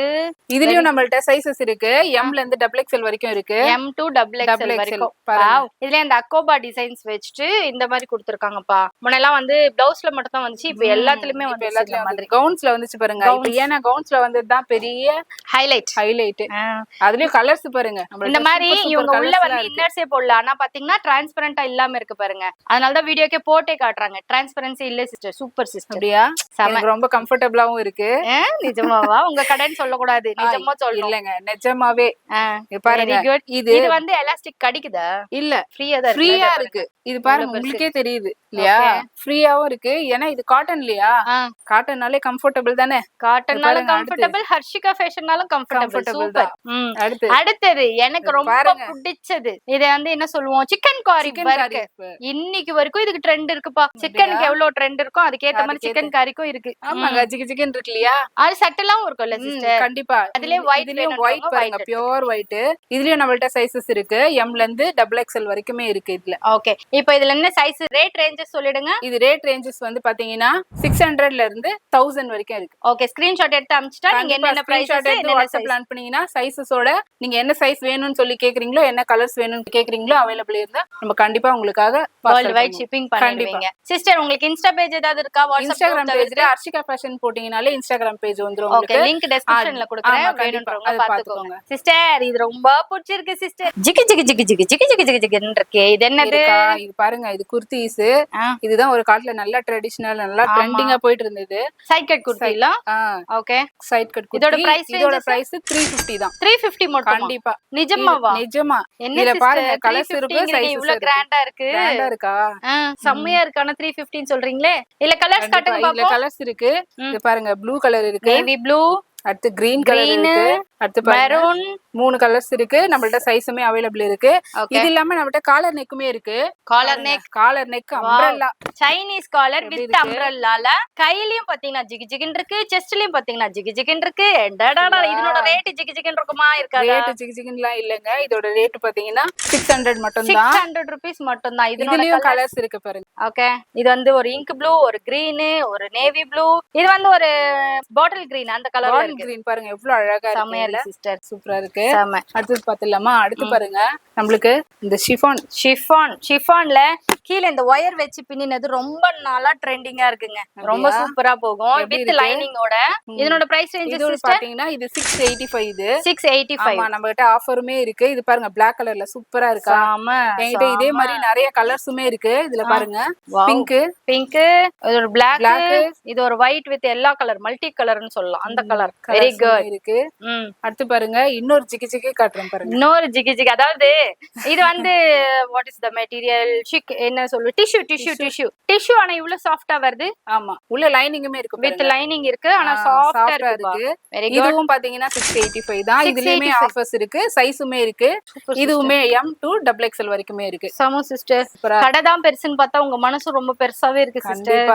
Speaker 2: இதுலயும் நம்மள்ட்ட சைஸஸ் இருக்கு, M ல இருந்து XXL வரைக்கும் இருக்கு.
Speaker 1: M to XXL வரைக்கும். வாவ், இதுல இந்த அக்கோபா டிசைன்ஸ் வெச்சிட்டு இந்த மாதிரி கொடுத்திருக்காங்கப்பா. முன்னெல்லாம் வந்து ப்ளவுஸ்ல மட்டும் தான் வந்துச்சு, இப்போ எல்லாத்துலயுமே வந்து
Speaker 2: எல்லாத்துலயும் மாதிரி கவுன்ஸ்ல வந்துச்சு பாருங்க. இப்போ ஏனா கவுன்ஸ்ல வந்ததுதான் பெரிய ஹைலைட். அதுலயும் கலர்ஸ் பாருங்க.
Speaker 1: இந்த மாதிரி இவங்க உள்ள வந்து இன்னர்ஸே போடல, ஆனா பாத்தீங்கன்னா டிரான்ஸ்பரண்டா இல்லாம இருக்கு பாருங்க. அதனால தான் வீடியோக்கே போட்டே காட்டுறாங்க. டிரான்ஸ்பரன்சி இல்ல சிஸ்டர், சூப்பர் சிஸ்டர்.
Speaker 2: அப்படியா? எனக்கு ரொம்ப கம்ஃபர்ட்டபிளாவும் இருக்கு.
Speaker 1: நிஜமாவா? உங்க கடைன்னு சொல்ல கூடாது, நிஜமா சொல்றேன்.
Speaker 2: இல்லங்க, நிஜமாவே பாருங்க. இது
Speaker 1: வந்து எலாஸ்டிக் கடிக்குதா?
Speaker 2: இல்ல,
Speaker 1: ஃப்ரீயா
Speaker 2: இருக்கு. இது பாருங்க, உங்களுக்கே தெரியுது இல்லையா? ஃப்ரீயாவும் இருக்கு. ஏன்னா இது காட்டன் இல்லையா? காட்டன்னாலே கம்ஃபர்ட்டபிள் தானே.
Speaker 1: காட்டன்னால கம்ஃபர்ட்டபிள், ஹர்ஷிகா ஃபேஷன்னாலும் கம்ஃபர்ட்டபிள் தான். அடுத்தது எனக்கு ரொம்ப பிடிச்சது, இத வந்து என்ன சொல்லுவோம், சிக்கன் காரி. இன்னைக்கு வரைக்கும் இதுக்கு ட்ரெண்ட் இருக்குப்பா. சிக்கனுக்கு எவ்வளவு ட்ரெண்ட் இருக்கோ அதுக்கேத்த மாதிரி சிக்கன் காரிக்கும் இருக்கு.
Speaker 2: ஆமாங்க, சிக்கன் இருக்கு இல்லையா?
Speaker 1: அது சட்டெல்லாம் இருக்கும்ல சிஸ்டர்.
Speaker 2: கண்டிப்பா.
Speaker 1: அதுலயே ஒயிட்
Speaker 2: பாருங்க, பியூர் ஒயிட். இதுலயும் நம்மள்ட்ட சைஸஸ் இருக்கு, M ல இருந்து XXL வரைக்குமே இருக்கு இதுல.
Speaker 1: ஓகே, இப்போ இதுல என்ன சைஸ், ரேட் ரேஞ்சஸ் சொல்லிடுங்க.
Speaker 2: இது ரேட் ரேஞ்சஸ் வந்து பாத்தீங்கன்னா 600 ல இருந்து 1000 வரைக்கும் இருக்கு.
Speaker 1: ஓகே, ஸ்கிரீன்ஷாட் எடுத்து அனுப்பிச்சிட்டா நீங்க என்னென்ன பிரைஸ்
Speaker 2: வாட்ஸ்அப்ல அனுப்புனீங்கன்னா சைஸஸோட நீங்க என்ன சைஸ் வேணும்னு சொல்லி கேக்குறீங்களோ, என்ன கலர்ஸ் வேணும்னு கேக்குறீங்களோ அவைலபிள் இருந்தா நம்ம கண்டிப்பா உங்களுக்காக
Speaker 1: வேர்ல்ட் வைட் ஷிப்பிங் பண்ணுவீங்க. சிஸ்டர், உங்களுக்கு இன்ஸ்டா பேஜ் ஏதாவது இருக்கா?
Speaker 2: இன்ஸ்டாகிராம் பேஜ்ல அர்ஷிகா ஃபேஷன் போட்டீங்கனாலே இன்ஸ்டாகிராம் பேஜ் வந்துரும்.
Speaker 1: ஓகே, லிங்க் டிஸ்கிரிப்ஷன்ல கொடுக்கிறேன், வேணும்ன்றவங்க பாத்துக்கோங்க. சிஸ்டர், இது ரொம்ப பிடிச்சிருக்கு சிஸ்டர். ஜிகி ஜிகி ஜிகி ஜிகி ஜிகி ஜிகி ஜிகி ஜிகின்னு இருக்கே, இது என்னது?
Speaker 2: இது பாருங்க, இது குர்தீஸ். இதுதான் ஒரு காலத்துல நல்ல ட்ரெடிஷனல், நல்லா ட்ரெண்டிங்கா போயிட்டு இருந்தது.
Speaker 1: சைட் கட் குர்தில. Okay,
Speaker 2: side cut kurti. இதோட பிரைஸ் 350 தான்.
Speaker 1: 350 மட்டும்?
Speaker 2: கண்டிப்பா.
Speaker 1: நிஜமாவா?
Speaker 2: நிஜமா. இதுல பாருங்க, கலர்ஸ் இருக்கு, சைஸஸ்
Speaker 1: இவ்வளவு கிராண்டா இருக்கு.
Speaker 2: கிராண்டா இருக்கா?
Speaker 1: செம்மையா இருக்கு. ஆனா 350 ன்னு சொல்றீங்களே. இல்ல கலர்ஸ் காட்டுங்க பாப்போம்.
Speaker 2: இல்ல கலர்ஸ் இருக்கு. இது பாருங்க, ப்ளூ கலர் இருக்கு,
Speaker 1: நேவி ப்ளூ,
Speaker 2: அடுத்து கிரீன் கலர் இருக்கு, அடுத்து மெரூன். 3 கலர்ஸ் இருக்கு. நம்மள்ட்ட சைஸுமே அவைலபிள் இருக்கு. இது இல்லாம நம்மள்ட்ட காலர் நெக்குமே இருக்கு.
Speaker 1: Collar neck
Speaker 2: umbrella,
Speaker 1: Chinese collar with அம்ப்ரெல்லால. கையிலயும் பாத்தீங்கன்னா ஜிகி ஜிகின் இருக்கு, செஸ்ட்லயும் பாத்தீங்கன்னா ஜிகி ஜிகின் இருக்கு. இதனோட ரேட் ஜிகி ஜிகின் இருக்குமா? இருக்காது.
Speaker 2: ரேட் ஜிகி ஜிகின்லாம் இல்லங்க. இதோட ரேட் பாத்தீங்கன்னா 600 மட்டும் தான்.
Speaker 1: 600 ரூபீஸ் மட்டும் தான்.
Speaker 2: இதுலயும் கலர்ஸ் இருக்கு பாருங்க.
Speaker 1: ஓகே, இது வந்து ஒரு இங்க் ப்ளூ, ஒரு கிரீன், ஒரு நேவி ப்ளூ. இது வந்து ஒரு பாட்டில் கிரீன், அந்த கலர்ல
Speaker 2: கிரீன் பாருங்க, எவ்வளவு அழகா
Speaker 1: இருக்கு சிஸ்டர்.
Speaker 2: சூப்பரா இருக்கு. அடுத்து பாத்துலாமா? அடுத்து பாருங்க, நம்மளுக்கு இந்த ஷிஃபான்ல கீழ இந்த ஒயர் வச்சு பின்னினது ரொம்ப நாளா ட்ரெண்டிங்கா இருக்குங்க. ரொம்ப சூப்பரா போகும் வித் லைனிங்கோட. இதனோட பிரைஸ் ரேஞ்ச் பாத்தீங்கன்னா இது 685. இது
Speaker 1: 685.
Speaker 2: ஆமா, நம்மகிட்ட ஆஃபருமே இருக்கு. இது பாருங்க, Black கலர்ல சூப்பரா இருக்கா? என்கிட்ட இதே மாதிரி நிறைய கலர்ஸுமே இருக்கு. இதுல பாருங்க, பிங்க்,
Speaker 1: இது ஒரு Black, இது ஒரு ஒயிட் வித் எல்லா கலர், மல்டி கலர்னு சொல்லலாம். அந்த கலர் வெரி குட்
Speaker 2: இருக்கு. அடுத்து பாருங்க, இன்னொரு ஜிகி ஜிகி காட்டுறேன் பாருங்க.
Speaker 1: இன்னொரு ஜிகி ஜிகி, அதாவது இது வந்து வாட் இஸ் த மெட்டீரியல்? என்ன சொல்லு, டிஷ்யூ. ஆனா இவ்வளவு சாஃப்ட்டா வருது.
Speaker 2: ஆமா, உள்ள லைனிங்குமே இருக்கு,
Speaker 1: வித் லைனிங் இருக்கு. ஆனா சாஃப்ட்டா இருக்கு.
Speaker 2: இதுவும் பாத்தீங்கன்னா 685 தான். இதுலயுமே ஆஃபர்ஸ் இருக்கு, சைஸுமே இருக்கு. இதுவுமே M to XXL வரைக்குமே இருக்கு.
Speaker 1: சமோ சிஸ்டர், கடை தான் பெருசுன்னு பார்த்தா உங்க மனசு ரொம்ப பெருசாவே இருக்கு சிஸ்டர்.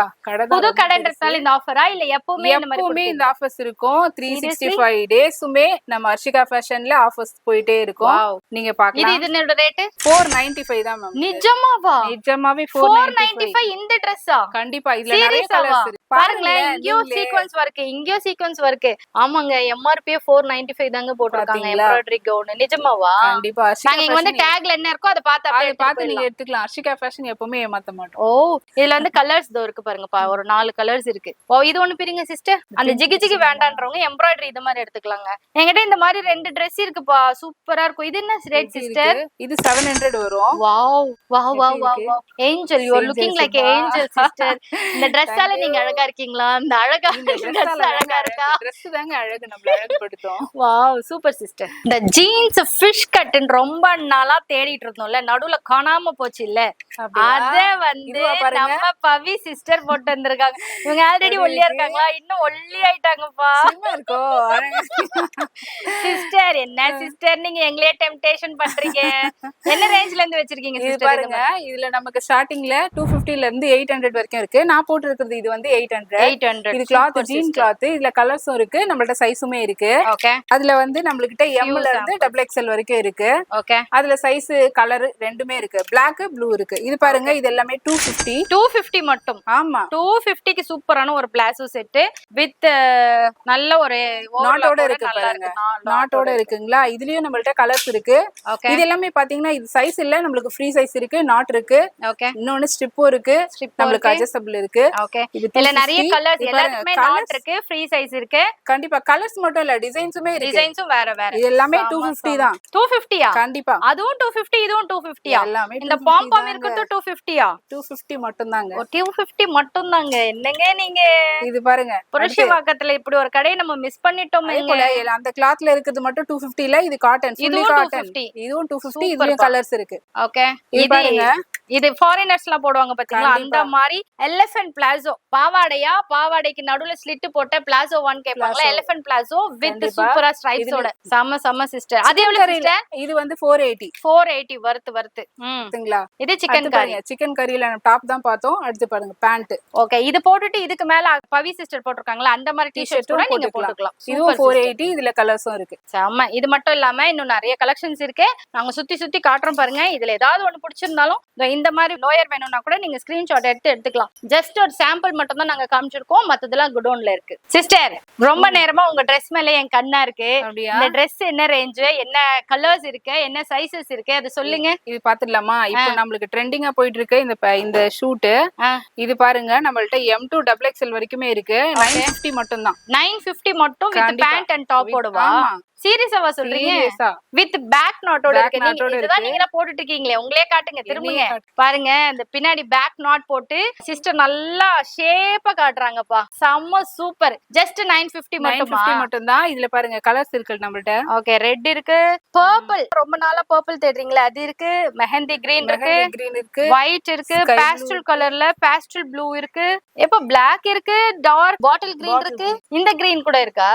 Speaker 1: புது கடைன்றதால இந்த ஆஃபரா இல்ல எப்பவுமே
Speaker 2: இந்த ஆஃபர்ஸ் இருக்கும்? 365 டேஸுமே நம்ம அர்ஷிகா ஃபேஷன்ல ஆஃபர்ஸ் போயிட்டே இருக்கும். நீங்க பார்க்கலாம்.
Speaker 1: இதனோட ரேட்
Speaker 2: 495 தான் மேம்.
Speaker 1: நிஜமாவா?
Speaker 2: நிஜமாவே
Speaker 1: 495 இந்த Dress-ஆ?
Speaker 2: கண்டிப்பா. இதுல நிறைய கலர்ஸ் இருக்கு
Speaker 1: பாருங்களேன், இங்கேயோ சீக்வன்ஸ் ஒர்க், இங்கேயோ சீக்வன்ஸ் ஒர்க். ஆமாங்க, எம்ஆர்பி 495 தாங்க போட்டிருக்காங்க எம்ப்ராய்டரி கவுன். நிஜமாவா?
Speaker 2: கண்டிப்பா.
Speaker 1: நாங்க இங்க வந்து டேக்ல என்ன இருக்கோ அதை
Speaker 2: பார்த்து நீங்க எடுத்துக்கலாம். அர்ஷிகா ஃபேஷன் எப்பவுமே ஏமாத்த மாட்டோம்.
Speaker 1: ஓ, இதுல வந்து கலர்ஸ் தோ இருக்கு பாருங்கப்பா, ஒரு 4 கலர்ஸ் இருக்கு. ஓ, இது ஒண்ணு பிரிங்க சிஸ்டர். அந்த ஜிகி ஜிகி வேண்டான்றவங்க எம்ப்ராய்டரி இந்த மாதிரி எடுத்துக்கலாங்க. என்கிட்ட இந்த மாதிரி 2 Dress இருக்குப்பா, சூப்பரா இருக்கும். இது என்ன ரேட் சிஸ்டர்?
Speaker 2: இது 700 வரும்.
Speaker 1: Wow wow wow wow, angel, you are looking like angel sister. இந்த Dressஆல நீங்க அழகா இருக்கீங்களா? இந்த அழகா Dress அழகா இருக்கா?
Speaker 2: Dress தாங்க அழகு, நம்மள அழகுபடுத்தும்.
Speaker 1: Wow, super sister. இந்த ஜீன்ஸ் ஃபிஷ் கட்னு ரொம்ப நாளா தேடிட்டு இருந்தோம்ல, நடுவுல காணாம போச்சு இல்ல, அத வந்து நம்ம பவி சிஸ்டர் போட்டு வந்திருக்காங்க. இவங்க ஆல்ரெடி ஒல்லியா இருக்காங்களா, இன்னும் ஒல்லி ஆயிட்டாங்கப்பா. சிஸ்டர், என்ன சிஸ்டர் நீங்க எங்களே டெம்ப்டேஷன் பண்றீங்க? என்ன ரேஞ்ச்ல இருந்து வச்சிருக்கீங்க சிஸ்டர்?
Speaker 2: பாருங்க, இதுல நமக்கு ஸ்டார்டிங்ல 250 ல இருந்து 800 வரைக்கும் இருக்கு. நான் போட்டு இருக்கிறது இது வந்து 800. இது கிளாத், ஜீன் கிளாத். இதுல கலர்ஸும் இருக்கு, நம்மள்ட்ட சைஸுமே இருக்கு.
Speaker 1: ஓகே.
Speaker 2: அதுல வந்து நம்மளுக்கிட்ட எம்ல இருந்து XXL வரைக்கும் இருக்கு.
Speaker 1: ஓகே.
Speaker 2: அதுல சைஸ் கலர் ரெண்டுமே இருக்கு, Black ப்ளூ இருக்கு. இது பாருங்க, இது எல்லாமே 250
Speaker 1: மட்டும்.
Speaker 2: ஆமா,
Speaker 1: 250க்கு சூப்பரான ஒரு பிளாசோ செட் வித் நல்ல ஒரு
Speaker 2: நாட்டோட இருக்கு பாருங்க. நாட்டோட இருக்குங்களா? இதுலயும் நம்மள்ட்ட கலர்ஸ் இருக்கு. இது எல்லாமே பாத்தீங்கன்னா இது சைஸ் இல்ல, நம்மளுக்கு ஃப்ரீ சைஸ் இருக்கு, நாட் இருக்கு.
Speaker 1: ஓகே.
Speaker 2: இன்னொன்னு ஸ்ட்ரிப்பும் இருக்கு, நம்மளுக்கு அட்ஜஸ்டபிள் இருக்கு.
Speaker 1: ஓகே. இதுல நிறைய கலர்ஸ், எல்லாத்துக்குமே நாட் இருக்கு, ஃப்ரீ சைஸ் இருக்கு.
Speaker 2: கண்டிப்பா கலர்ஸ் மட்டும் இல்ல, டிசைன்ஸுமே இருக்கு.
Speaker 1: டிசைன்ஸும் வேற வேற.
Speaker 2: இது எல்லாமே 250 தான்.
Speaker 1: 250யா?
Speaker 2: கண்டிப்பா.
Speaker 1: அதுவும் 250, இதுவும் 250யா?
Speaker 2: எல்லாமே
Speaker 1: இந்த பாம் இருக்குது 250யா?
Speaker 2: 250 மட்டும் தாங்க.
Speaker 1: 250 மட்டும் தாங்க. என்னங்க நீங்க?
Speaker 2: இது பாருங்க,
Speaker 1: புரஷிவாக்கத்துல இப்படி ஒரு கடையை நம்ம மிஸ் பண்ணிட்டோம்.
Speaker 2: அந்த கிளாத்ல இருக்குது மட்டும் 250 ல. இது காட்டன், ஃபுல்லி காட்டன். இதுவும் 250. இதுலயும் கலர்ஸ் இருக்கு.
Speaker 1: ஓகே. இது பாருங்க, இது ஃபாரினர்ஸ்லாம் போடுவாங்க பாத்தீங்களா, அந்த மாதிரி எலிஃபண்ட் பிளாசோ. பாவாடையா, பாவாடைக்கு நடுவுல ஸ்லிட் போட்ட பிளாசோ 1 கேட்பாங்களா, எலிஃபண்ட் பிளாசோ வித் சூப்பரா ஸ்ட்ரைப்ஸோட. செம சிஸ்டர். அது எவ்வளவு சிஸ்டர்?
Speaker 2: இது வந்து 480
Speaker 1: வர்த்.
Speaker 2: சரிங்களா?
Speaker 1: இது சிக்கன் கறி.
Speaker 2: சிக்கன் கறில டாப் தான் பார்த்தோம். அடுத்து பாருங்க பேண்ட்.
Speaker 1: ஓகே. இது போட்டுட்டு இதுக்கு மேல பவி சிஸ்டர் போட்டுருக்காங்களா, அந்த மாதிரி டி-ஷர்ட் கூட நீங்க போட்டுக்கலாம்.
Speaker 2: இதுவும் 480. இதுல கலர்ஸும் இருக்கு.
Speaker 1: செம. இது மட்டும் இல்லாம இன்னும் நிறைய கலெக்ஷன்ஸ் இருக்கு. நாங்க சுத்தி காட்டுறோம் பாருங்க. இதுல ஏதாவது ஒண்ணு பிடிச்சிருந்தாலும் இந்த மாதிரி லோயர் வேணும்னா கூட நீங்க ஸ்கிரீன்ஷாட் எடுத்துக்கலாம். ஜஸ்ட் ஒரு சாம்பிள் மட்டும் தான் நாங்க காமிச்சிருக்கோம், மத்ததெல்லாம் குடோன்ல இருக்கு. சிஸ்டர், ரொம்ப நேரமா உங்க Dress மேல என் கண்ணா இருக்கு. இந்த Dress என்ன ரேஞ்ச், என்ன கலர்ஸ் இருக்கு, என்ன சைஸஸ் இருக்கு, அது சொல்லுங்க.
Speaker 2: இது பாத்துடலாமா? இப்போ நம்மளுக்கு ட்ரெண்டிங்கா போயிட்டு இருக்கு இந்த ஷூட். இது பாருங்க, நம்மள்ட்ட M2 XXL வரைக்குமே இருக்கு. 950 மட்டும் தான்.
Speaker 1: 950 மட்டும் வித் பேண்ட் அண்ட் டாப் போடுவா? சீரியஸாவா சொல்றீங்க? வித் பேக் நாட்டோட இருக்கு. இதுதான் நீங்க போட்டுட்டு இருக்கீங்களே, உங்களே காட்டுங்க, திரும்புங்க பாருங்க. இந்த பின்னாடி பேக் நாட் போட்டு சிஸ்டர் நல்லா ஷேப்பா காட்டுறாங்கப்பா. செம்ம சூப்பர். ஜஸ்ட் 950 மட்டும் தான்.
Speaker 2: இதுல பாருங்க கலர்ஸ் இருக்கு நம்மள்ட்ட.
Speaker 1: ஓகே. ரெட் இருக்கு, பர்பிள், ரொம்ப நாளா பர்பிள் தேடுறீங்களா, அது இருக்கு. மெஹந்தி கிரீன் இருக்கு, ஒயிட் இருக்கு, பேஸ்டல் கலர்ல பேஸ்டல் ப்ளூ இருக்கு, எப்ப பிளாக் இருக்கு, டார்க் பாட்டில் கிரீன் இருக்கு, இந்த கிரீன் கூட இருக்கா?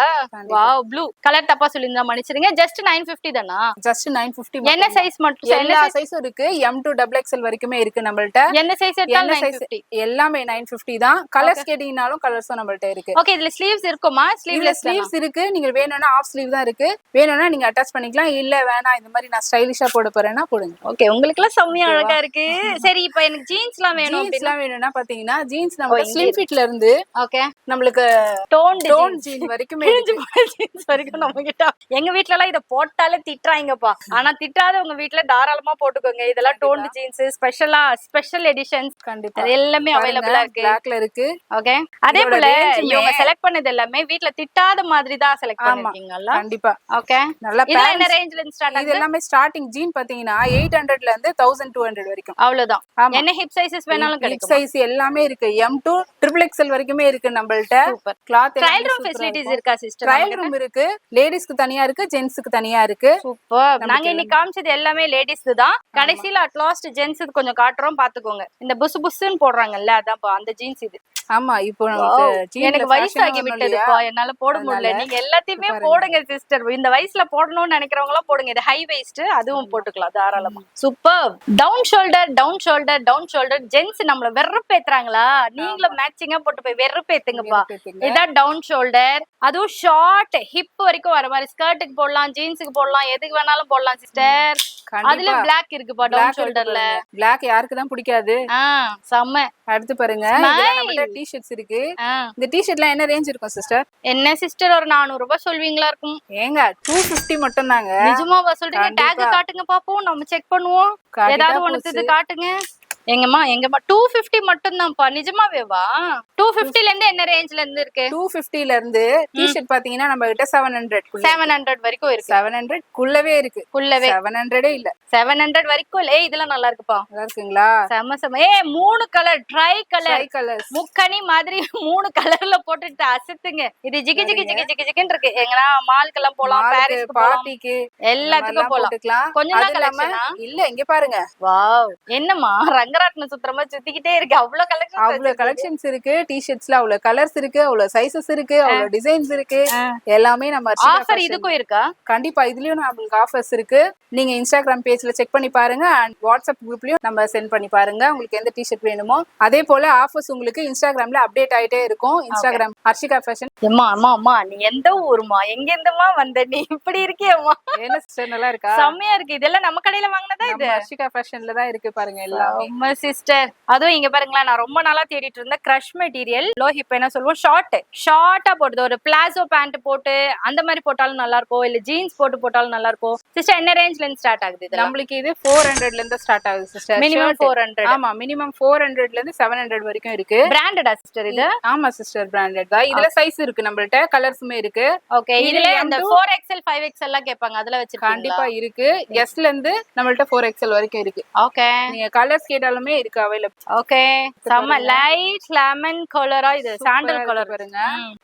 Speaker 1: வாவ், ப்ளூ கலர் தப்பா சொல்லி மன்னிச்சிருங்க. ஜஸ்ட் 950 தானா?
Speaker 2: ஜஸ்ட் 950.
Speaker 1: என்ன சைஸ் மட்டும்?
Speaker 2: எல்லா சைஸும் இருக்கு. M2 XXL வரைக்குமே இருக்கு நம்மள்ட்ட.
Speaker 1: என்ன சைஸ் எடுத்தாலும் 950.
Speaker 2: எல்லாமே 950 தான். கலர்ஸ் கேட்டீங்கனாலும் கலர்ஸும் நம்மள்ட்ட இருக்கு.
Speaker 1: ஓகே. இதுல ஸ்லீவ்ஸ் இருக்குமா?
Speaker 2: ஸ்லீவ்ஸ் இருக்கு. நீங்க வேணும்னா ஆஃப் ஸ்லீவ் தான் இருக்கு. வேணும்னா நீங்க அட்டாச் பண்ணிக்கலாம். இல்ல வேணா இந்த மாதிரி நான் ஸ்டைலிஷா போட போறேன்னா போடுங்க.
Speaker 1: ஓகே. உங்களுக்கு எல்லாம் செம்மையா அழகா இருக்கு. சரி, இப்போ எனக்கு ஜீன்ஸ்லாம் வேணும்.
Speaker 2: ஜீன்ஸ்லாம் வேணும்னா பாத்தீங்கன்னா ஜீன்ஸ் நம்ம ஸ்லிம் ஃபிட்ல இருந்து
Speaker 1: ஓகே
Speaker 2: நம்மளுக்கு டோன் ஜீன் வரைக்குமே
Speaker 1: ஜீன்ஸ் வரைக்கும் நம்ம கிட்ட. எங்க வீட்ல எல்லாம் இத போட்டாலே திட்டுறாங்கப்பா. ஆனா திட்டாத உங்க வீட்ல தாராளமா போட்டுக்கோங்க. இதெல்லாம் டோன் ஜீன்ஸ், ஸ்பெஷல் எடிஷன்ஸ் கண்டிப்பா எல்லாமே அவைலபிளா இருக்கு.
Speaker 2: பிளாக்ல இருக்கு.
Speaker 1: ஓகே. அதே போல இவங்க செலக்ட் பண்ணது எல்லாமே வீட்ல திட்டாத மாதிரி தான் செலக்ட் பண்ணிருக்கீங்கல்ல?
Speaker 2: கண்டிப்பா.
Speaker 1: ஓகே.
Speaker 2: நல்ல
Speaker 1: இதெல்லாம் என்ன ரேஞ்ச்ல இருந்து ஸ்டார்ட் ஆகுது?
Speaker 2: இது எல்லாமே ஸ்டார்டிங் ஜீன் பாத்தீங்கன்னா 800 ல இருந்து 1200 வரைக்கும்.
Speaker 1: அவ்வளவுதான். என்ன ஹிப் சைஸஸ் வேணாலும் கிடைக்கும்.
Speaker 2: ஹிப் சைஸ் எல்லாமே இருக்கு. M2 XXL வரைக்குமே இருக்கு நம்மள்ட்ட.
Speaker 1: Super.
Speaker 2: Cloth
Speaker 1: trial room facilities இருக்கா சிஸ்டர்?
Speaker 2: ட்ரையல் ரூம் இருக்கு. லேடிஸ்க்கு தனியா இருக்கு, ஜென்ட்ஸ்க்கு தனியா இருக்கு.
Speaker 1: சூப்பர். நாங்க இன்னைக்கு காமிச்சது எல்லாமே லேடிஸ்க்கு தான். கடைசில அட் லாஸ்ட் ஜென்ட்ஸ்க்கு கொஞ்சம் காட்டுறோம், பாத்துக்கோங்க. இந்த புஸ்ன்னு போடுறாங்கல்ல, அதான் அந்த ஜீன்ஸ் இது.
Speaker 2: ஆமா, இப்போ நமக்கு
Speaker 1: எனக்கு வயசாகி விட்டதுப்பா, என்னால போட முடியல. நீங்க எல்லாத்தையுமே போடுங்க சிஸ்டர். இந்த வயசுல போடணும்னு நினைக்கிறவங்க எல்லாம் போடுங்க. இது ஹை வெயிஸ்ட், அதுவும் போட்டுக்கலாம் தாராளமா. சூப்பர். டவுன் ஷோல்டர் ஜென்ஸ் நம்மள வெறுப்பேத்துறாங்களா? நீங்களும் மேட்சிங்கா போட்டு போய் வெறுப்பேத்துங்கப்பா. இதான் டவுன் ஷோல்டர். அதுவும் ஷார்ட் ஹிப் வரைக்கும் வர மாதிரி. ஸ்கர்ட்டுக்கு போடலாம், ஜீன்ஸுக்கு போடலாம், எதுக்கு வேணாலும் போடலாம் சிஸ்டர். அதுல பிளாக் இருக்குப்பா டவுன் ஷோல்டர்ல.
Speaker 2: பிளாக் யாருக்கு தான் பிடிக்காது?
Speaker 1: செம்ம.
Speaker 2: அடுத்து பாருங்க, டிஷர்ட்ஸ் இருக்கு.
Speaker 1: ஆ.
Speaker 2: இந்த டிஷர்ட்லாம் என்ன ரேஞ்ச் இருக்கும் சிஸ்டர்?
Speaker 1: என்ன சிஸ்டர் ஒரு 400 ரூபாய் சொல்வீங்களா இருக்கும்?
Speaker 2: ஏங்க 250 மட்டும் தாங்க.
Speaker 1: நிஜமாவா சொல்றீங்க? டேக்
Speaker 2: கண்டிப்பா.
Speaker 1: காட்டுங்க பாப்போம், நம்ம செக் பண்ணுவோம்.
Speaker 2: காட்டிட்டா
Speaker 1: ஏதாவது ஒண்ணு இது காட்டுங்க. எங்கம்மா 250 மட்டும் தான்ப்பா. நிஜமாவேவா? 250ல இருந்து என்ன ரேஞ்ச்ல இருந்து இருக்கு?
Speaker 2: 250ல இருந்து டிஷர்ட் பாத்தீங்கன்னா நம்ம கிட்ட 700 குள்ள
Speaker 1: 700 வரைக்கும் இருக்கு.
Speaker 2: 700 குள்ளவே இருக்கு.
Speaker 1: குள்ளவே
Speaker 2: 700 இல்ல
Speaker 1: 700 வரைக்கும் இல்ல. இதெல்லாம் நல்லா இருக்குப்பா.
Speaker 2: நல்லா இருக்குங்களா?
Speaker 1: செம செம. 3 கலர் ட்ரை கலர்
Speaker 2: கலர்ஸ்
Speaker 1: முக்கனி மாதிரி 3 கலர்ல போட்டுட்டு அசத்துங்க. இது ஜிகி ஜிகி ஜிகி ஜிகி ஜிகின்னு இருக்கு. எங்கனா மால்க்கெல்லாம் போலாம், பாரிஸ்க்கு போலாம்,
Speaker 2: பார்ட்டிக்கு
Speaker 1: எல்லாத்துக்கும் போலாம். கொஞ்சம் தான் கலெக்ஷனா?
Speaker 2: இல்ல இங்க பாருங்க.
Speaker 1: வாவ், என்னம்மா ரங்கராட்னம் சுத்துறமா சுத்திக்கிட்டே இருக்கு. அவ்வளவு
Speaker 2: கலெக்ஷன்ஸ் இருக்கு. டிஷர்ட்ஸ்ல அவ்வளவு கலர்ஸ் இருக்கு, அவ்வளவு சைஸஸ் இருக்கு, அவ்வளவு டிசைன்ஸ் இருக்கு. எல்லாமே நம்ம
Speaker 1: ஆஃபர் இதுக்கும் இருக்கா?
Speaker 2: கண்டிப்பா இதுலயும் நமக்கு ஆஃபர்ஸ் இருக்கு. நீங்க இன்ஸ்டாகிராம் பேஜ்ல செக் பண்ணி பாருங்க, அண்ட் வாட்ஸ்அப் குரூப்லயும் நம்ம சென்ட் பண்ணி பாருங்க உங்களுக்கு எந்த டிஷர்ட் வேணுமோ. அதே போல ஆஃபர்ஸ் உங்களுக்கு இன்ஸ்டாகிராம்ல அப்டேட் ஆயிட்டே இருக்கும். Instagram Harshika fashion.
Speaker 1: அம்மா அம்மா அம்மா, நீ எந்த ஊருமா, எங்க இருந்துமா வந்த? நீ இப்படி இருக்கியம்மா?
Speaker 2: என்ன சிஸ்டர் நல்லா இருக்கா?
Speaker 1: செம்மையா இருக்கு. இதெல்லாம் நம்ம கடையில வாங்கினதா? இது
Speaker 2: ஹர்ஷிகா ஃபேஷன்ல தான் இருக்கு பாருங்க எல்லாமே.
Speaker 1: நம்ம சிஸ்டர், அதுவும் இங்க பாருங்களேன், நான் ரொம்ப நாளா தேடிட்டு இருந்த கிரஷ் மெட்டீரியல். லோ ஹிப் என்ன சொல்லுவோம், ஷார்ட்டா போடுது. ஒரு பிளாசோ பேண்ட் போட்டு அந்த மாதிரி போட்டாலும் நல்லா இருக்கும், இல்ல ஜீன்ஸ் போட்டு போட்டாலும் நல்லா இருக்கும். சிஸ்டர் என்ன ரேஞ்ச்ல இருந்து ஸ்டார்ட் ஆகுது இது?
Speaker 2: நம்மளுக்கு இது 400ல இருந்து ஸ்டார்ட் ஆகுது சிஸ்டர்.
Speaker 1: மினிமம் 400.
Speaker 2: ஆமா, மினிமம் 400ல இருந்து 700 வரைக்கும் இருக்கு.
Speaker 1: பிராண்டடா சிஸ்டர் இது?
Speaker 2: ஆமா சிஸ்டர், பிராண்டட் தான். இதுல சைஸ் இருக்கு, நம்மள்ட்ட கலர்ஸுமே இருக்கு.
Speaker 1: ஓகே, இதுல அந்த 4XL 5XL எல்லாம் கேட்பாங்க, அதெல்லாம் வச்சிருக்கீங்களா?
Speaker 2: கண்டிப்பா இருக்கு. எஸ்ல இருந்து நம்மள்ட்ட 4XL வரைக்கும் இருக்கு.
Speaker 1: ஓகே,
Speaker 2: நீங்க கலர்ஸ் கேட்டாலுமே இருக்கு அவைலபிள்.
Speaker 1: ஓகே, செம்ம லைட் லெமன் கலரா, இது சாண்டல் கலர்
Speaker 2: பாருங்க.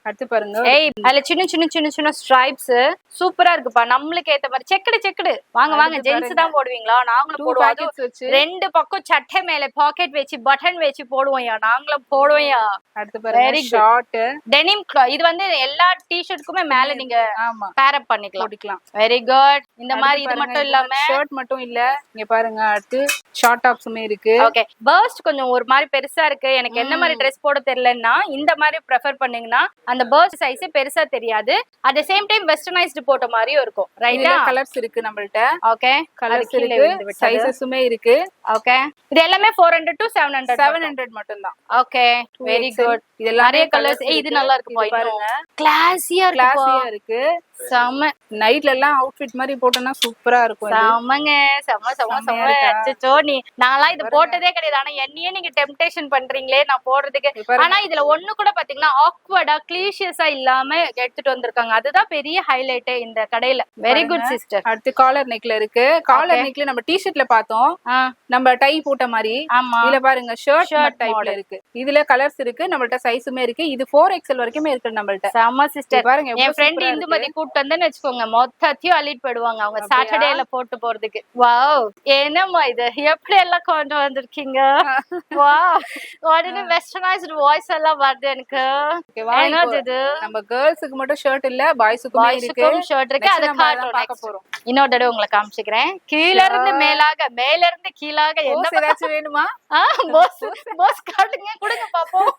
Speaker 2: அடுத்து பாருங்க,
Speaker 1: ஏய் அதுல சின்ன சின்ன சின்ன சின்ன ஸ்ட்ரைப்ஸ் சூப்பரா இருக்குப்பா. நம்மளுக்கு ஏத்த மாதிரி செக்குடு வாங்க வாங்க. ஜென்ஸ் தான் போடுவீங்களா? நாங்களும் போடுவோம். அது ரெண்டு பக்கம் சட்டை மேல பாக்கெட் வச்சு பட்டன் வச்சு போடுவோம்யா, நாங்களும் போடுவோம்யா.
Speaker 2: அடுத்து பாருங்க, ஷார்ட்
Speaker 1: டெனிம். இது வந்து எல்லா டி-ஷர்ட்க்குமே மேல நீங்க
Speaker 2: ஆமா
Speaker 1: பேர் அப் பண்ணிக்கலாம். Very good. இந்த மாதிரி இது மட்டும் இல்லாம
Speaker 2: ஷர்ட் மட்டும் இல்ல, இங்க பாருங்க அடுத்து ஷார்ட் டாப்ஸுமே இருக்கு.
Speaker 1: ஓகே, பர்ஸ்ட் கொஞ்சம் ஒரு மாதிரி பெருசா இருக்கு, எனக்கு என்ன மாதிரி ட்ரெஸ் போட தெரியலன்னா இந்த மாதிரி ப்ரெஃபர் பண்ணீங்கன்னா அந்த பர்ஸ்ட் சைஸ் பெருசா தெரியாது, at the same time westernised போட்ட மாதிரியும் இருக்கும். ரைட்டா?
Speaker 2: கலர்ஸ் இருக்கு நம்மள்ட்ட.
Speaker 1: ஓகே,
Speaker 2: கலர்ஸ் இருக்கு, சைஸஸுமே இருக்கு.
Speaker 1: ஓகே, இது எல்லாமே 400 to 700.
Speaker 2: 700 மட்டும் தான்.
Speaker 1: Okay, very good. இதெல்லாம் நிறைய கலர்ஸ். இது நல்லா இருக்கு பாருங்க, கிளாஸியா
Speaker 2: இருக்கு.
Speaker 1: செம.
Speaker 2: நைட்ல எல்லாம் அவுட்ஃபிட் மாதிரி போட்டோம்னா சூப்பரா இருக்கும்.
Speaker 1: செமங்க, செம. அச்சச்சோ, நான்லாம் இது போட்டதே கிடையாது. ஆனா என்னையே நீங்க டெம்ப்டேஷன் பண்றீங்களே நான் போடுறதுக்கு. ஆனா இதுல ஒண்ணு கூட பாத்தீங்கன்னா ஆக்வர்டா கிளீஷியஸா இல்லாம எடுத்துட்டு வந்திருக்காங்க. அதுதான் பெரிய ஹைலைட் இந்த கடையில. Very good sister.
Speaker 2: அடுத்து காலர் நெக்ல இருக்கு. காலர் நெக்ல நம்ம டி-ஷர்ட்ல பார்த்தோம், நம்ம டை போட்ட மாதிரி. இதுல பாருங்க ஷர்ட் டைப்ல இருக்கு. இதுல கலர்ஸ் இருக்கு, நம்மள்ட்ட சைஸுமே இருக்கு. இது 4XL வரைக்குமே இருக்கு நம்மள்ட்ட.
Speaker 1: செம சிஸ்டர்.
Speaker 2: பாருங்க,
Speaker 1: என் ஃப்ரெண்ட் இந்துமதி கூப்பிட்டு வந்தேன்னு வச்சுக்கோங்க, மொத்தத்தையும் அள்ளிட்டு போயிடுவாங்க அவங்க சாட்டர்டேல போட்டு போறதுக்கு. வாவ், என்னம்மா இது எப்படி எல்லாம் கொண்டு வந்திருக்கீங்க? வாவ், உடனே வெஸ்டர்னைஸ்டு வாய்ஸ் எல்லாம் வருது எனக்கு. என்னது இது?
Speaker 2: நம்ம கேர்ள்ஸ்க்கு மட்டும் ஷர்ட் இல்ல, பாய்ஸ்க்குமே இருக்கு.
Speaker 1: ஷர்ட் இருக்கு, அத பார்க்க போறோம். இன்னொரு தடவை உங்களை காமிச்சுக்கிறேன். கீழ இருந்து மேலாக, மேல இருந்து கீழாக என்ன
Speaker 2: ஏதாச்சும் வேணுமா?
Speaker 1: போஸ் காட்டுங்க, கொடுங்க பாப்போம்.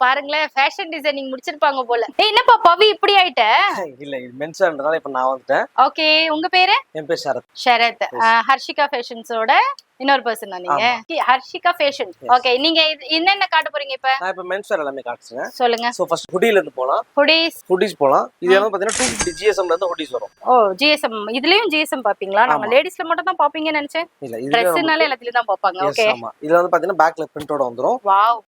Speaker 1: பாருங்களேன், ஃபேஷன் டிசைனிங் முடிச்சிருப்பாங்க போல. என்னப்பா பவி இப்படி ஆயிட்ட?
Speaker 4: இல்ல இது மென்ஸ்ன்றதால இப்ப நான் வந்துட்டேன்.
Speaker 1: ஓகே, உங்க பேரு?
Speaker 4: என் பேர்
Speaker 1: ஷரத். ஹர்ஷிகா ஃபேஷன்ஸோட இன்னொரு பர்சன் தான் நீங்க. ஹர்ஷிகா ஃபேஷன். ஓகே, நீங்க என்னென்ன காட்ட போறீங்க இப்ப?
Speaker 4: நான் இப்ப மென்ஸ் வேர் எல்லாமே காட்டுறேன்.
Speaker 1: சொல்லுங்க.
Speaker 4: சோ ஃபர்ஸ்ட் ஹுடில இருந்து போலாம். ஹுடிஸ் போலாம். இது வந்து பாத்தீங்கன்னா 250 GSM ல இருந்து ஹுடிஸ் வரும்.
Speaker 1: ஓ, GSM. இதுலயும் GSM பாப்பீங்களா? நம்ம லேடிஸ்ல மட்டும் தான் பாப்பீங்கன்னு நினைச்சேன்.
Speaker 4: இல்ல, இது
Speaker 1: Dressனால எல்லாத்துலயும் தான் பாப்பாங்க. ஓகே.
Speaker 4: ஆமா, இதுல வந்து பாத்தீங்கன்னா பேக்ல பிரிண்டோட வந்துரும்.
Speaker 1: வாவ்.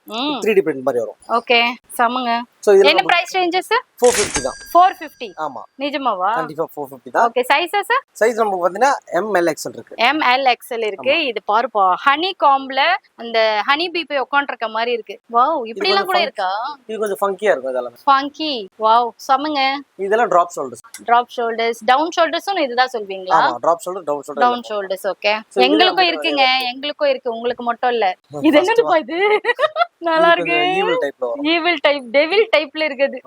Speaker 4: 3D பிரிண்ட் மாதிரி வரும்.
Speaker 1: ஓகே, சமங்க.
Speaker 4: சோ இதுல
Speaker 1: என்ன பிரைஸ் ரேஞ்சஸ்?
Speaker 4: 450 தான்.
Speaker 1: 450.
Speaker 4: ஆமா,
Speaker 1: நிஜமாவா?
Speaker 4: கண்டிப்பா 450 தான்.
Speaker 1: Okay, sizes?
Speaker 4: சைஸ் நமக்கு பாத்தீங்கன்னா ML XL இருக்கு.
Speaker 1: ML XL இருக்கு. இது பாருப்பா, ஹனி காம்ப்ல அந்த ஹனி பீ போய் உட்கார்ந்திருக்க மாதிரி இருக்கு. வாவ், இப்படி எல்லாம் கூட இருக்கா?
Speaker 4: இது கொஞ்சம் ஃபங்கியா இருக்கும். இதெல்லாம்
Speaker 1: ஃபங்கி. வாவ், சமங்க.
Speaker 4: இதெல்லாம் drop shoulders.
Speaker 1: Drop shoulders, down ஷோல்டர்ஸும் இதுதான் சொல்வீங்களா?
Speaker 4: ஆமா, drop shoulder, down
Speaker 1: shoulders. Okay, எங்களுக்கும் இருக்குங்க, எங்களுக்கும் இருக்கு, உங்களுக்கு மட்டும் இல்ல. இது என்னதுப்பா இது? நல்லா இருக்கு.
Speaker 4: ஈவில் டைப்ல வரும்.
Speaker 1: ஈவில் டைப், டெவில் டைப்ல இருக்குது.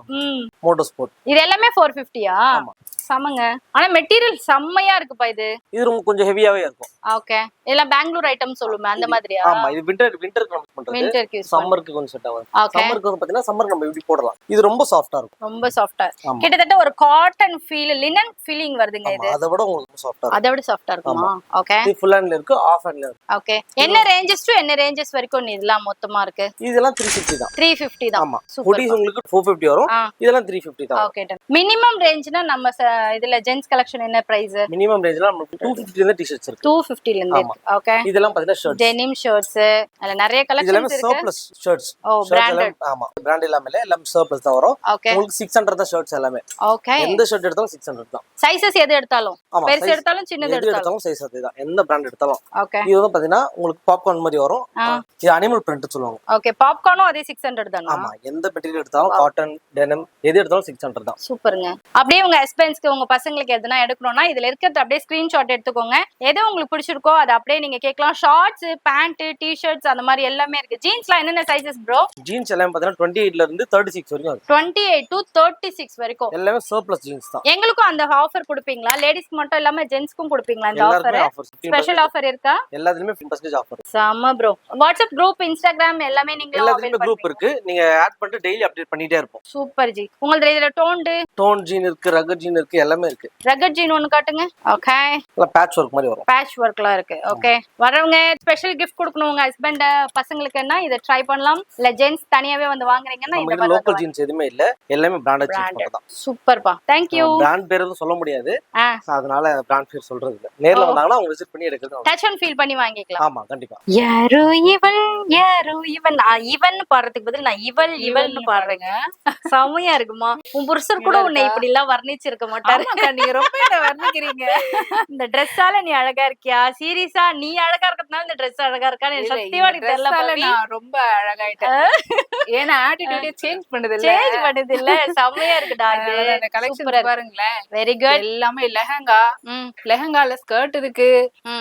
Speaker 4: Moto sport.
Speaker 1: இது எல்லாமே 450யா?
Speaker 4: ஆமா.
Speaker 1: சமங்க. ஆனா மெட்டீரியல் செம்மையா இருக்குப்பா இது.
Speaker 4: இது ரொம்ப கொஞ்சம் ஹெவியாவே இருக்கும்.
Speaker 1: ஓகே. எல்லாம் பெங்களூர் ஐட்டம் சொல்லுமே அந்த மாதிரியா?
Speaker 4: ஆமா, இது விண்டருக்கு நம்ம பண்றது.
Speaker 1: விண்டருக்கு யூஸ்
Speaker 4: சம்மருக்கு கொஞ்சம் செட் ஆகும்.
Speaker 1: ஓகே.
Speaker 4: சம்மருக்கு வந்து பாத்தீங்கன்னா சம்மருக்கு நம்ம இப்படி போடலாம். இது ரொம்ப சாஃப்ட்டா இருக்கும்.
Speaker 1: ரொம்ப சாஃப்ட்டா.
Speaker 4: ஆமா.
Speaker 1: கிட்டத்தட்ட ஒரு காட்டன் ஃபீல், லினன் ஃபீலிங் வருதுங்க இது.
Speaker 4: அதை விட உங்களுக்கு சாஃப்ட்டா இருக்கும்.
Speaker 1: அதை விட சாஃப்ட்டா இருக்குமா? ஓகே.
Speaker 4: இது ஃபுல் ஹேண்ட்ல இருக்கு, ஆஃப் ஹேண்ட்ல இருக்கு.
Speaker 1: ஓகே. என்ன ரேஞ்சஸ் டு என்ன ரேஞ்சஸ் வரைக்கும் இதெல்லாம் மொத்தமா இருக்கு?
Speaker 4: இதெல்லாம் 350 தான்.
Speaker 1: 350 தான்.
Speaker 4: ஆமா.
Speaker 1: சூப்பர்.
Speaker 4: ஹூடிஸ் உங்களுக்கு 450 வரும். இதெல்லாம் 350 தான்.
Speaker 1: Okay done. மினிமம் ரேஞ்ச்னா நம்ம இதுல ஜென்ஸ் கலெக்ஷன் என்ன பிரைஸ்?
Speaker 4: மினிமம் ரேஞ்ச்ல நமக்கு 250 ல இருந்து டி-ஷர்ட்ஸ் இருக்கு.
Speaker 1: 250 ல இருந்து இருக்கு. ஓகே.
Speaker 4: இதெல்லாம் பாத்தீங்கன்னா ஷர்ட்ஸ்.
Speaker 1: Denim shirts. அதுல நிறைய கலெக்ஷன்ஸ்
Speaker 4: இதெல்லாம்
Speaker 1: இருக்கு.
Speaker 4: Surplus shirts.
Speaker 1: Oh, branded.
Speaker 4: ஆமா. பிராண்ட் இல்லாம எல்லாம் சர்ப்ளஸ் தான் வரும்.
Speaker 1: ஓகே.
Speaker 4: உங்களுக்கு 600 தான் ஷர்ட்ஸ் எல்லாமே.
Speaker 1: ஓகே.
Speaker 4: எந்த ஷர்ட் எடுத்தாலும் 600 தான்.
Speaker 1: சைஸஸ் எது எடுத்தாலும்?
Speaker 4: ஆமா.
Speaker 1: பெருசு எடுத்தாலும் சின்னது
Speaker 4: எடுத்தாலும் சைஸ் அதேதான். எந்த பிராண்ட் எடுத்தாலும்.
Speaker 1: ஓகே.
Speaker 4: இது வந்து பாத்தீங்கன்னா உங்களுக்கு பாப்கார்ன் மாதிரி வரும். இது அனிமல் பிரிண்ட் சொல்லுவாங்க.
Speaker 1: ஓகே. பாப்கார்னும் அதே 600 தானா?
Speaker 4: ஆமா. எந்த மெட்டீரியல் எடுத்தாலும் காட்டன், டெனிம் எது எடுத்தாலும் 600 தான்.
Speaker 1: சூப்பருங்க. அப்படியே உங்க ஹஸ்பண்ட்ஸ்க்கு உங்க பசங்களுக்கு எதுனா எடுக்கணும்னா இதுல இருக்கிறது அப்படியே ஸ்கிரீன்ஷாட் எடுத்துக்கோங்க. எது உங்களுக்கு பிடிச்சிருக்கோ அதை அப்படியே நீங்க கேட்கலாம். ஷார்ட்ஸ், பேண்ட், டி-ஷர்ட்ஸ் அந்த மாதிரி எல்லாமே இருக்கு. ஜீன்ஸ்ல என்னென்ன சைஸஸ் ப்ரோ?
Speaker 4: ஜீன்ஸ் எல்லாம் பாத்தீங்கன்னா 28 ல இருந்து 36 வரைக்கும் இருக்கு.
Speaker 1: 28 to 36 வரைக்கும்
Speaker 4: எல்லாமே சர்ப்ளஸ் ஜீன்ஸ் தான்.
Speaker 1: எங்களுக்கும் அந்த ஆஃபர் கொடுப்பீங்களா? லேடிஸ்க்கு மட்டும் இல்லாம ஜென்ஸ்க்கும் கொடுப்பீங்களா இந்த ஆஃபர்?
Speaker 4: எல்லாருமே ஆஃபர்.
Speaker 1: ஸ்பெஷல் ஆஃபர் இருக்கா?
Speaker 4: எல்லாத்துலயுமே 15% ஆஃபர்.
Speaker 1: செம ப்ரோ. வாட்ஸ்அப் குரூப், இன்ஸ்டாகிராம் எல்லாமே நீங்க
Speaker 4: எல்லாத்துலயுமே குரூப் இருக்கு. நீங்க ஆட் பண்ணிட்டு டெய்லி அப்டேட் பண்ணிட்டே இருப்போம்.
Speaker 1: Super G. உங்களுக்கு இதுல
Speaker 4: டோன் ஜீன் இருக்கு, ரகட் ஜீன் இருக்கு, எல்லாமே இருக்கு.
Speaker 1: ரகட் ஜீன் ஒன்னு காட்டுங்க. ஓகே.
Speaker 4: இல்ல பேட்ச் வர்க் மாதிரி வரும்.
Speaker 1: பேட்ச் வர்க்லாம் இருக்கு. ஓகே. வரவங்க ஸ்பெஷல் gift கொடுக்கணும் உங்க ஹஸ்பண்ட் பசங்களுக்குன்னா இத ட்ரை பண்ணலாம். இல்ல ஜென்ஸ் தனியாவே வந்து வாங்குறீங்கன்னா இந்த மாதிரி
Speaker 4: லோக்கல் ஜீன்ஸ் எதுமே இல்ல. எல்லாமே பிராண்டட் ஜீன்ஸ் மட்டும் தான்.
Speaker 1: சூப்பர்ப்பா. Thank you.
Speaker 4: பிராண்ட் பேர் எதுவும் சொல்ல முடியாது. அதனால பிராண்ட் பேர் சொல்றது இல்ல. நேர்ல வந்தாங்கன்னா அவங்க விசிட் பண்ணி எடுக்கலாம்.
Speaker 1: டச் அண்ட் ஃபீல் பண்ணி வாங்கிக்கலாம்.
Speaker 4: ஆமா, கண்டிப்பா.
Speaker 1: யாரோ இவன் இவன் பாடுறதுக்கு பதில் நான் இவள்னு பாடுறேங்க. செமையா இருக்குமா? உன் புருஷர் கூட உன்னை இப்படி எல்லாம் வர்ணிச்சிருக்க மாட்டாரு.
Speaker 2: நீங்க ரொம்ப என்ன வர்ணிக்கிறீங்க.
Speaker 1: இந்த ட்ரெஸ்ஸால நீ அழகா இருக்கியா? சீரியஸா நீ அழகா இருக்கிறதுனால இந்த ட்ரெஸ் அழகா இருக்கான்னு எனக்கு சத்தியமா தெரியல.
Speaker 2: நான் ரொம்ப அழகாயிட்டேன். ஏன்னா ஆட்டிட்யூடே சேஞ்ச் பண்ணுது இல்ல.
Speaker 1: சேஞ்ச் பண்ணுது இல்ல. செமையா இருக்குடா இது.
Speaker 2: அந்த கலெக்ஷன் பாருங்களேன்.
Speaker 1: Very good.
Speaker 2: எல்லாமே லெஹங்கா, லெஹங்கால ஸ்கர்ட் இருக்கு.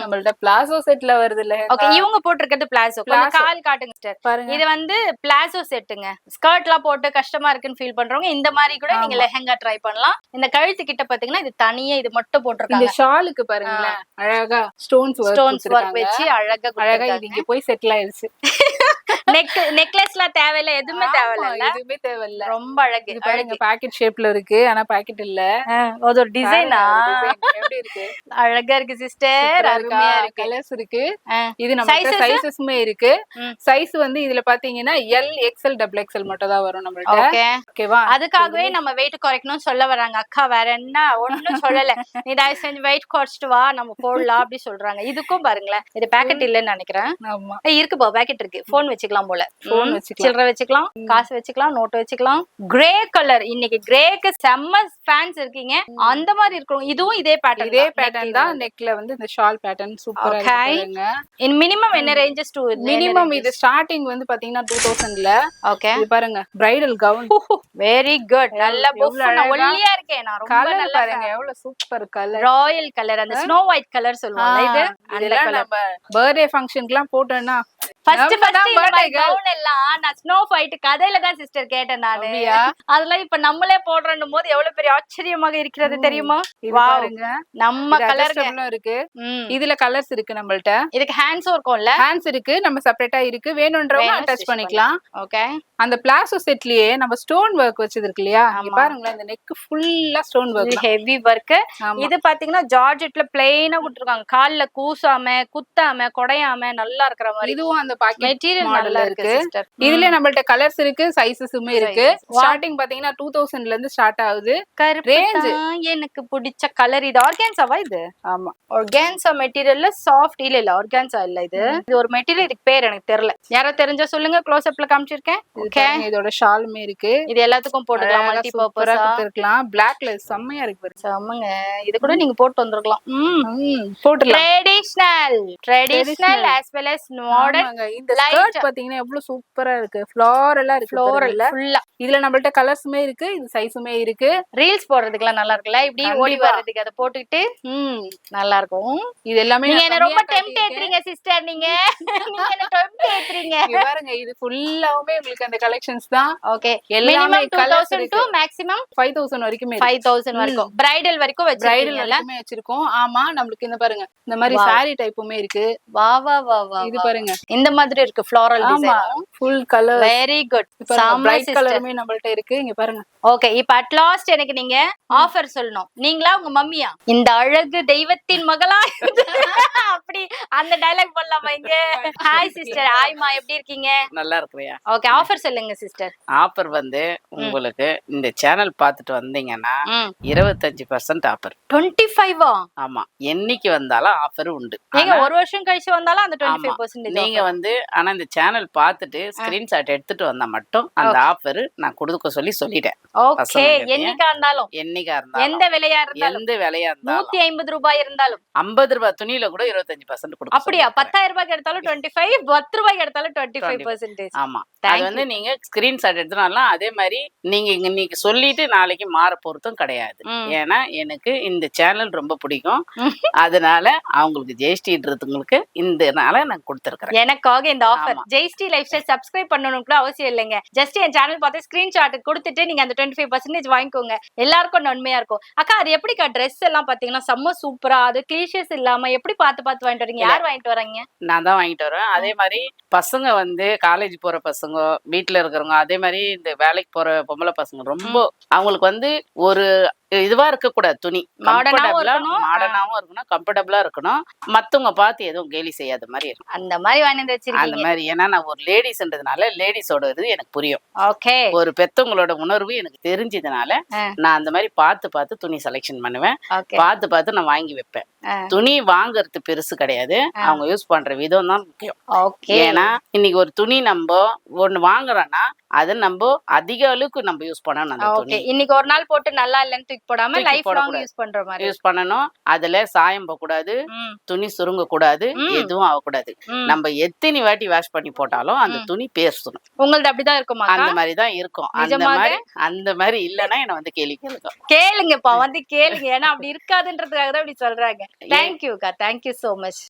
Speaker 2: நம்மள்ட்ட பிளாசோ செட்ல வருது லெஹங்கா.
Speaker 1: ஓகே. இவங்க போட்டுருக்கிறது பிளாசோ. கால் காட்டுங்க சிஸ்டர்.
Speaker 2: பாருங்க.
Speaker 1: இது வந்து பிளாசோ செட்டுங்க. ஸ்கர்ட்லாம் போட்டு கஷ்டமா இருக்குன்னு ஃபீல் பண்றவங்க இந்த மாதிரி கூட நீங்க லெஹங்கா ட்ரை பண்ணலாம். இந்த கழுத்து கிட்ட பாத்தீங்கன்னா இது தனியா இது மட்டும் போட்டுருக்காங்க.
Speaker 2: இந்த ஷாலுக்கு பாருங்களேன். அழகா ஸ்டோன்ஸ்
Speaker 1: வர்க் வச்சு அழகா
Speaker 2: இது இங்க போய் செட்டில் ஆயிடுச்சு.
Speaker 1: நெக்லஸ்ல தேவையில்ல, எதுவுமே தேவையில்ல.
Speaker 2: எதுவுமே தேவையில்ல.
Speaker 1: ரொம்ப அழகு.
Speaker 2: இது பாருங்க பாக்கெட் ஷேப்ல இருக்கு. ஆனா பாக்கெட் இல்ல.
Speaker 1: அது ஒரு டிசைனா
Speaker 2: எப்படி இருக்கு?
Speaker 1: அழகா இருக்கு சிஸ்டர். அருமையா இருக்கு.
Speaker 2: கலர்ஸ் இருக்கு. இது நம்ம சைஸஸ்மே இருக்கு. சைஸ் வந்து இதுல பாத்தீங்கன்னா L, XL, XXL மட்டும் தான் வரும் நம்மள்ட்ட. ஓகேவா?
Speaker 1: அதுக்காகவே நம்ம வெயிட் குறைக்கணும்னு சொல்ல வராங்க. அக்கா வேற என்ன ஒண்ணும் சொல்லல. நீ தயவு செஞ்சு வெயிட் குறைச்சிட்டு வா, நம்ம போடலாம் அப்படி சொல்றாங்க. இதுக்கும் பாருங்களேன். இது பேக்கெட் இல்லன்னு நினைக்கிறேன்.
Speaker 2: ஆமா.
Speaker 1: இருக்குப்பா, பேக்கெட் இருக்கு. போன் வச்சுக்கலாம் போல.
Speaker 2: போன் வச்சுக்கலாம்,
Speaker 1: சில்லறை வச்சுக்கலாம், காசு வச்சுக்கலாம், நோட்டு வச்சுக்கலாம். Grey colour. இன்னைக்கு கிரேக்கு செம்ம ஃபேன்ஸ் இருக்கீங்க. அந்த மாதிரி இருக்கும். இதுவும் இதே பேட்டர்ன்
Speaker 2: தான். நெக்ல வந்து இந்த ஷால் பேட்டர்ன் சூப்பரா இருக்குங்க.
Speaker 1: இன் மினிமம் என்ன ரேஞ்சஸ் டு?
Speaker 2: மினிமம் இது ஸ்டார்டிங் வந்து பாத்தீங்கன்னா 2000ல.
Speaker 1: ஓகே.
Speaker 2: இது பாருங்க பிரைடல் கவுன்.
Speaker 1: Very good. நல்ல ஒல்லியா இருக்கேன் நான். ரொம்ப நல்லா
Speaker 2: பாருங்க. எவ்வளவு சூப்பர் கலர்.
Speaker 1: Royal colour. அந்த ஸ்னோ ஒயிட் கலர் சொல்லுவாங்க. இது அந்த கலர்.
Speaker 2: பர்த்டே ஃபங்க்ஷன்க்குலாம் போட்டேன்னா
Speaker 1: ஃபர்ஸ்ட் கவுன் எல்லாம் நான் ஸ்னோ ஒயிட் கதையில தான் சிஸ்டர் கேட்டேன் நானு. அதெல்லாம் இப்ப நம்மளே போடுறோம் போது எவ்வளவு பெரிய ஆச்சரியமாக இருக்கிறது தெரியுமா?
Speaker 2: பாருங்க
Speaker 1: நம்ம கலர்
Speaker 2: இருக்கு. இதுல கலர்ஸ் இருக்கு நம்மள்ட்ட.
Speaker 1: இதுக்கு ஹேண்ட்ஸும் இருக்கும்ல?
Speaker 2: ஹேண்ட்ஸ் இருக்கு. நம்ம செப்பரேட்டா இருக்கு. வேணும்ன்றவங்க அட்டாச் பண்ணிக்கலாம்.
Speaker 1: ஓகே.
Speaker 2: அந்த பிளாசோ செட்லயே நம்ம ஸ்டோன் வர்க் வச்சது இருக்கு இல்லையா? இங்க பாருங்களேன். இந்த நெக் ஃபுல்லா ஸ்டோன் வர்க்,
Speaker 1: ஹெவி வர்க். இது பாத்தீங்கன்னா ஜார்ஜெட்ல பிளைனா கொடுத்திருக்காங்க. கால்ல கூசாம குத்தாம கொடையாம நல்லா இருக்கிற மாதிரி.
Speaker 2: இதுவும் அந்த பாக்கெட்
Speaker 1: மெட்டீரியல் நல்லா இருக்கு சிஸ்டர்.
Speaker 2: இதுல நம்மள்ட்ட கலர்ஸ் இருக்கு, சைஸஸுமே இருக்கு. ஸ்டார்டிங் பாத்தீங்கன்னா 2000ல இருந்து ஸ்டார்ட் ஆகுது.
Speaker 1: ரேஞ்ச் எனக்கு பிடிச்ச கலர். இது ஆர்கான்சாவா? இது
Speaker 2: ஆமா,
Speaker 1: ஆர்கான்சா மெட்டீரியல்ல சாஃப்ட். இல்ல ஆர்கான்சா இல்ல. இது ஒரு மெட்டீரியல். இதுக்கு பேர் எனக்கு தெரியல. யாரோ தெரிஞ்சா சொல்லுங்க. க்ளோஸ் அப்ல காமிச்சிருக்கேன். ஓகே.
Speaker 2: இதோட ஷாலுமே இருக்கு.
Speaker 1: இது எல்லாத்துக்கும் போட்டுக்கலாம். மல்டி பர்பஸா
Speaker 2: கொடுத்திருக்கலாம். பிளாக்ல செம்மையா இருக்கு பாருங்க.
Speaker 1: செம்மங்க. இது கூட நீங்க போட்டு வந்திருக்கலாம்.
Speaker 2: போட்டுலாம்.
Speaker 1: Traditional as well as modern
Speaker 2: பாருங்க இந்த
Speaker 1: Light.
Speaker 2: ஸ்கர்ட் பாத்தீங்கன்னா எவ்வளவு சூப்பரா இருக்கு, ஃப்ளோரலா இருக்கு
Speaker 1: ஃப்ளோரல்
Speaker 2: பாருங்கல்ல.
Speaker 1: ஃபுல்லா
Speaker 2: இதுல நம்மள்ட்ட கலர்ஸுமே இருக்கு, இது சைஸுமே இருக்கு.
Speaker 1: ரீல்ஸ் போடுறதுக்குலாம் நல்லா இருக்குல்ல, இப்படி ஓடி
Speaker 2: கண்டிப்பா.
Speaker 1: வர்றதுக்கு அதை போட்டுக்கிட்டு
Speaker 2: ம்
Speaker 1: நல்லா இருக்கும்.
Speaker 2: இது எல்லாமே
Speaker 1: நீங்க
Speaker 2: நான்
Speaker 1: என்ன ரொம்ப
Speaker 2: கம்மியா
Speaker 1: டெம்ட்
Speaker 2: காட்டியிருக்கேன்.
Speaker 1: ஏத்துறீங்க சிஸ்டர், நீங்க நீங்க என்ன டெம்ட் ஏத்துறீங்க.
Speaker 2: இங்க பாருங்க இது ஃபுல்லாவுமே உங்களுக்கு அந்த கலெக்ஷன்ஸ் தான்.
Speaker 1: ஓகே,
Speaker 2: எல்லாமே
Speaker 1: மினிமம்
Speaker 2: கலர்ஸ்
Speaker 1: 2000
Speaker 2: இருக்கு.
Speaker 1: டு மேக்ஸிமம்
Speaker 2: 5000 வரைக்குமே இருக்கு.
Speaker 1: 5000 வரைக்கும் பிரைடல் வரைக்கும்
Speaker 2: பிரைடல்
Speaker 1: வச்சிருக்கீங்கல்ல.
Speaker 2: வரைக்குமே வச்சிருக்கோம். ஆமா, நம்மளுக்கு இந்த பாருங்க இந்த மாதிரி
Speaker 1: Wow.
Speaker 2: saree டைப்புமே இருக்கு.
Speaker 1: வா வா வா வா
Speaker 2: இது
Speaker 1: வா.
Speaker 2: பாருங்க.
Speaker 1: இந்த மாதிரி இருக்கு ஃப்ளோரல்
Speaker 2: ஆமா,
Speaker 1: design.
Speaker 2: Full colour.
Speaker 1: Very good.
Speaker 2: Bright
Speaker 1: செம்ம சிஸ்டர்.
Speaker 2: கலருமே நம்மள்ட்ட இருக்கு. இங்க பாருங்க.
Speaker 1: ஓகே, இப்ப அட் லாஸ்ட் எனக்கு நீங்க ஆஃபர் சொல்லணும். நீங்களா உங்க மம்மியா? இந்த அழகு தெய்வத்தின் மகளா அப்படி அந்த டயலாக் போடலாமா இங்க? Hi sister. ஹாய்மா, எப்படி இருக்கீங்க?
Speaker 3: நல்லா இருக்கிறியா?
Speaker 1: ஓகே, ஆஃபர் சொல்லுங்க சிஸ்டர்.
Speaker 3: ஆஃபர் வந்து உங்களுக்கு இந்த சேனல் பார்த்துட்டு வந்தீங்கன்னா 25% ஆஃபர்.
Speaker 1: 25
Speaker 3: ஆமா, என்னைக்கு வந்தாலும் ஆஃபர் உண்டு.
Speaker 1: நீங்க ஒரு வருஷம் கழிச்சு வந்தாலும் அந்த 25%
Speaker 3: நீங்க வந்து ஆனா இந்த சேனல் பார்த்துட்டு ஸ்கிரீன்ஷாட் எடுத்துட்டு வந்தா மட்டும் அந்த ஆஃபர் நான் கொடுக்க சொல்லிட்டேன்.
Speaker 1: ஓகே,
Speaker 3: பசங்ககிட்டயே.
Speaker 1: என்னைக்கா இருந்தாலும்
Speaker 3: என்னைக்கா இருந்தாலும்
Speaker 1: எந்த விலையா இருந்தாலும்
Speaker 3: எந்த விலையா இருந்தாலும்
Speaker 1: 150 ரூபாய் இருந்தாலும்
Speaker 3: 50 ரூபாய் துணியில கூட 25% கொடுக்க
Speaker 1: அப்படியா?
Speaker 3: சொல்லியிருக்கிறேன்.
Speaker 1: 10,000 ரூபாய்க்கு எடுத்தாலும் 25, 10 ரூபாய்க்கு எடுத்தாலும் 25%.
Speaker 3: ஆமா,
Speaker 1: Thank
Speaker 3: அது வந்து நீங்க ஸ்கிரீன்ஷாட் எடுத்துனாலும் அதே மாதிரி நீங்க இன்னைக்கு சொல்லிட்டு நாளைக்கு மாற பொருத்தும் கிடையாது. ஏன்னா எனக்கு இந்த சேனல் ரொம்ப பிடிக்கும். அதனால அவங்களுக்கு ஜெயஸ்ரீன்றதுங்களுக்கு இந்த நாள நான் கொடுத்துருக்கேன்.
Speaker 1: எனக்காக இந்த ஆஃபர்
Speaker 3: ஆமா.
Speaker 1: ஜெய்ஸ்ரீ லைஃப் ஸ்டைல் சப்ஸ்கிரைப் பண்ணணும் கூட அவசியம் இல்லைங்க. ஜஸ்ட் என் சேனல் பார்த்து ஸ்கிரீன்ஷாட் கொடுத்துட்டு நீங்க அந்த 25% வாங்கிக்கோங்க. எல்லாருக்கும் நன்மையா இருக்கும். அக்கா, அது எப்படிக்கா ட்ரெஸ் எல்லாம் பாத்தீங்கன்னா செம்ம சூப்பரா, அது கிளீஷியஸ் இல்லாம எப்படி பார்த்து வாங்கிட்டு வரீங்க? யார் வாங்கிட்டு வராங்க?
Speaker 3: நான் தான் வாங்கிட்டு வருவேன். அதே மாதிரி பசங்க வந்து காலேஜ் போற பசங்க, வீட்டுல இருக்கிறவங்க, அதே மாதிரி இந்த வேலைக்கு போற பொம்பளை பசங்க ரொம்ப அவங்களுக்கு வந்து ஒரு இதுவா இருக்க கூடாது. துணி
Speaker 1: மாடர்னாவும் இருக்கணும்,
Speaker 3: மாடர்னாவும் இருக்கணும், கம்ஃபர்டபுளா இருக்கணும். மத்தவங்க பார்த்து எதுவும் கேலி செய்யாத மாதிரி இருக்கும்.
Speaker 1: அந்த மாதிரி வாங்கி
Speaker 3: அந்த
Speaker 1: வச்சிருக்கீங்க.
Speaker 3: மாதிரி ஏன்னா நான் ஒரு லேடிஸ்ன்றதுனால லேடிஸோட இது எனக்கு புரியும்.
Speaker 1: ஓகே,
Speaker 3: ஒரு பெத்தவங்களோட உணர்வு எனக்கு தெரிஞ்சதுனால நான் அந்த மாதிரி பார்த்து துணி செலெக்ஷன் பண்ணுவேன்.
Speaker 1: ஓகே,
Speaker 3: பார்த்து நான் வாங்கி வைப்பேன். துணி வாங்குறது பெருசு கிடையாது, அவங்க யூஸ் பண்ற விதம் தான் முக்கியம்.
Speaker 1: ஓகே.
Speaker 3: ஏன்னா இன்னைக்கு ஒரு துணி நம்ம ஒண்ணு வாங்குறோம்னா அதை நம்ம அதிக அளவுக்கு நம்ம யூஸ் பண்ணணும். அந்த
Speaker 1: ஓகே,
Speaker 3: துணி
Speaker 1: இன்னைக்கு ஒரு நாள் போட்டு நல்லா இல்லன்னு தூக்கி போடாம
Speaker 3: தூக்கி
Speaker 1: லைஃப் லாங்
Speaker 3: போடக்கூடாது.
Speaker 1: யூஸ் பண்ற மாதிரி.
Speaker 3: யூஸ் பண்ணணும். அதுல சாயம் போகக்கூடாது, துணி சுருங்க கூடாது, எதுவும் ஆகக்கூடாது. நம்ம எத்தனை வாட்டி வாஷ் பண்ணி போட்டாலும் அந்த துணி பேசணும்.
Speaker 1: உங்களது அப்படிதான் இருக்குமா?
Speaker 3: அந்த மாதிரி தான் இருக்கும். அந்த மாதிரி இல்லைன்னா என்ன வந்து கேள்வி
Speaker 1: கேளுங்கப்பா, வந்து கேளுங்க. ஏன்னா அப்படி இருக்காதுன்றதுக்காக தான் இப்படி சொல்றாங்க. தேங்க்யூக்கா, தேங்க்யூ சோ மச்.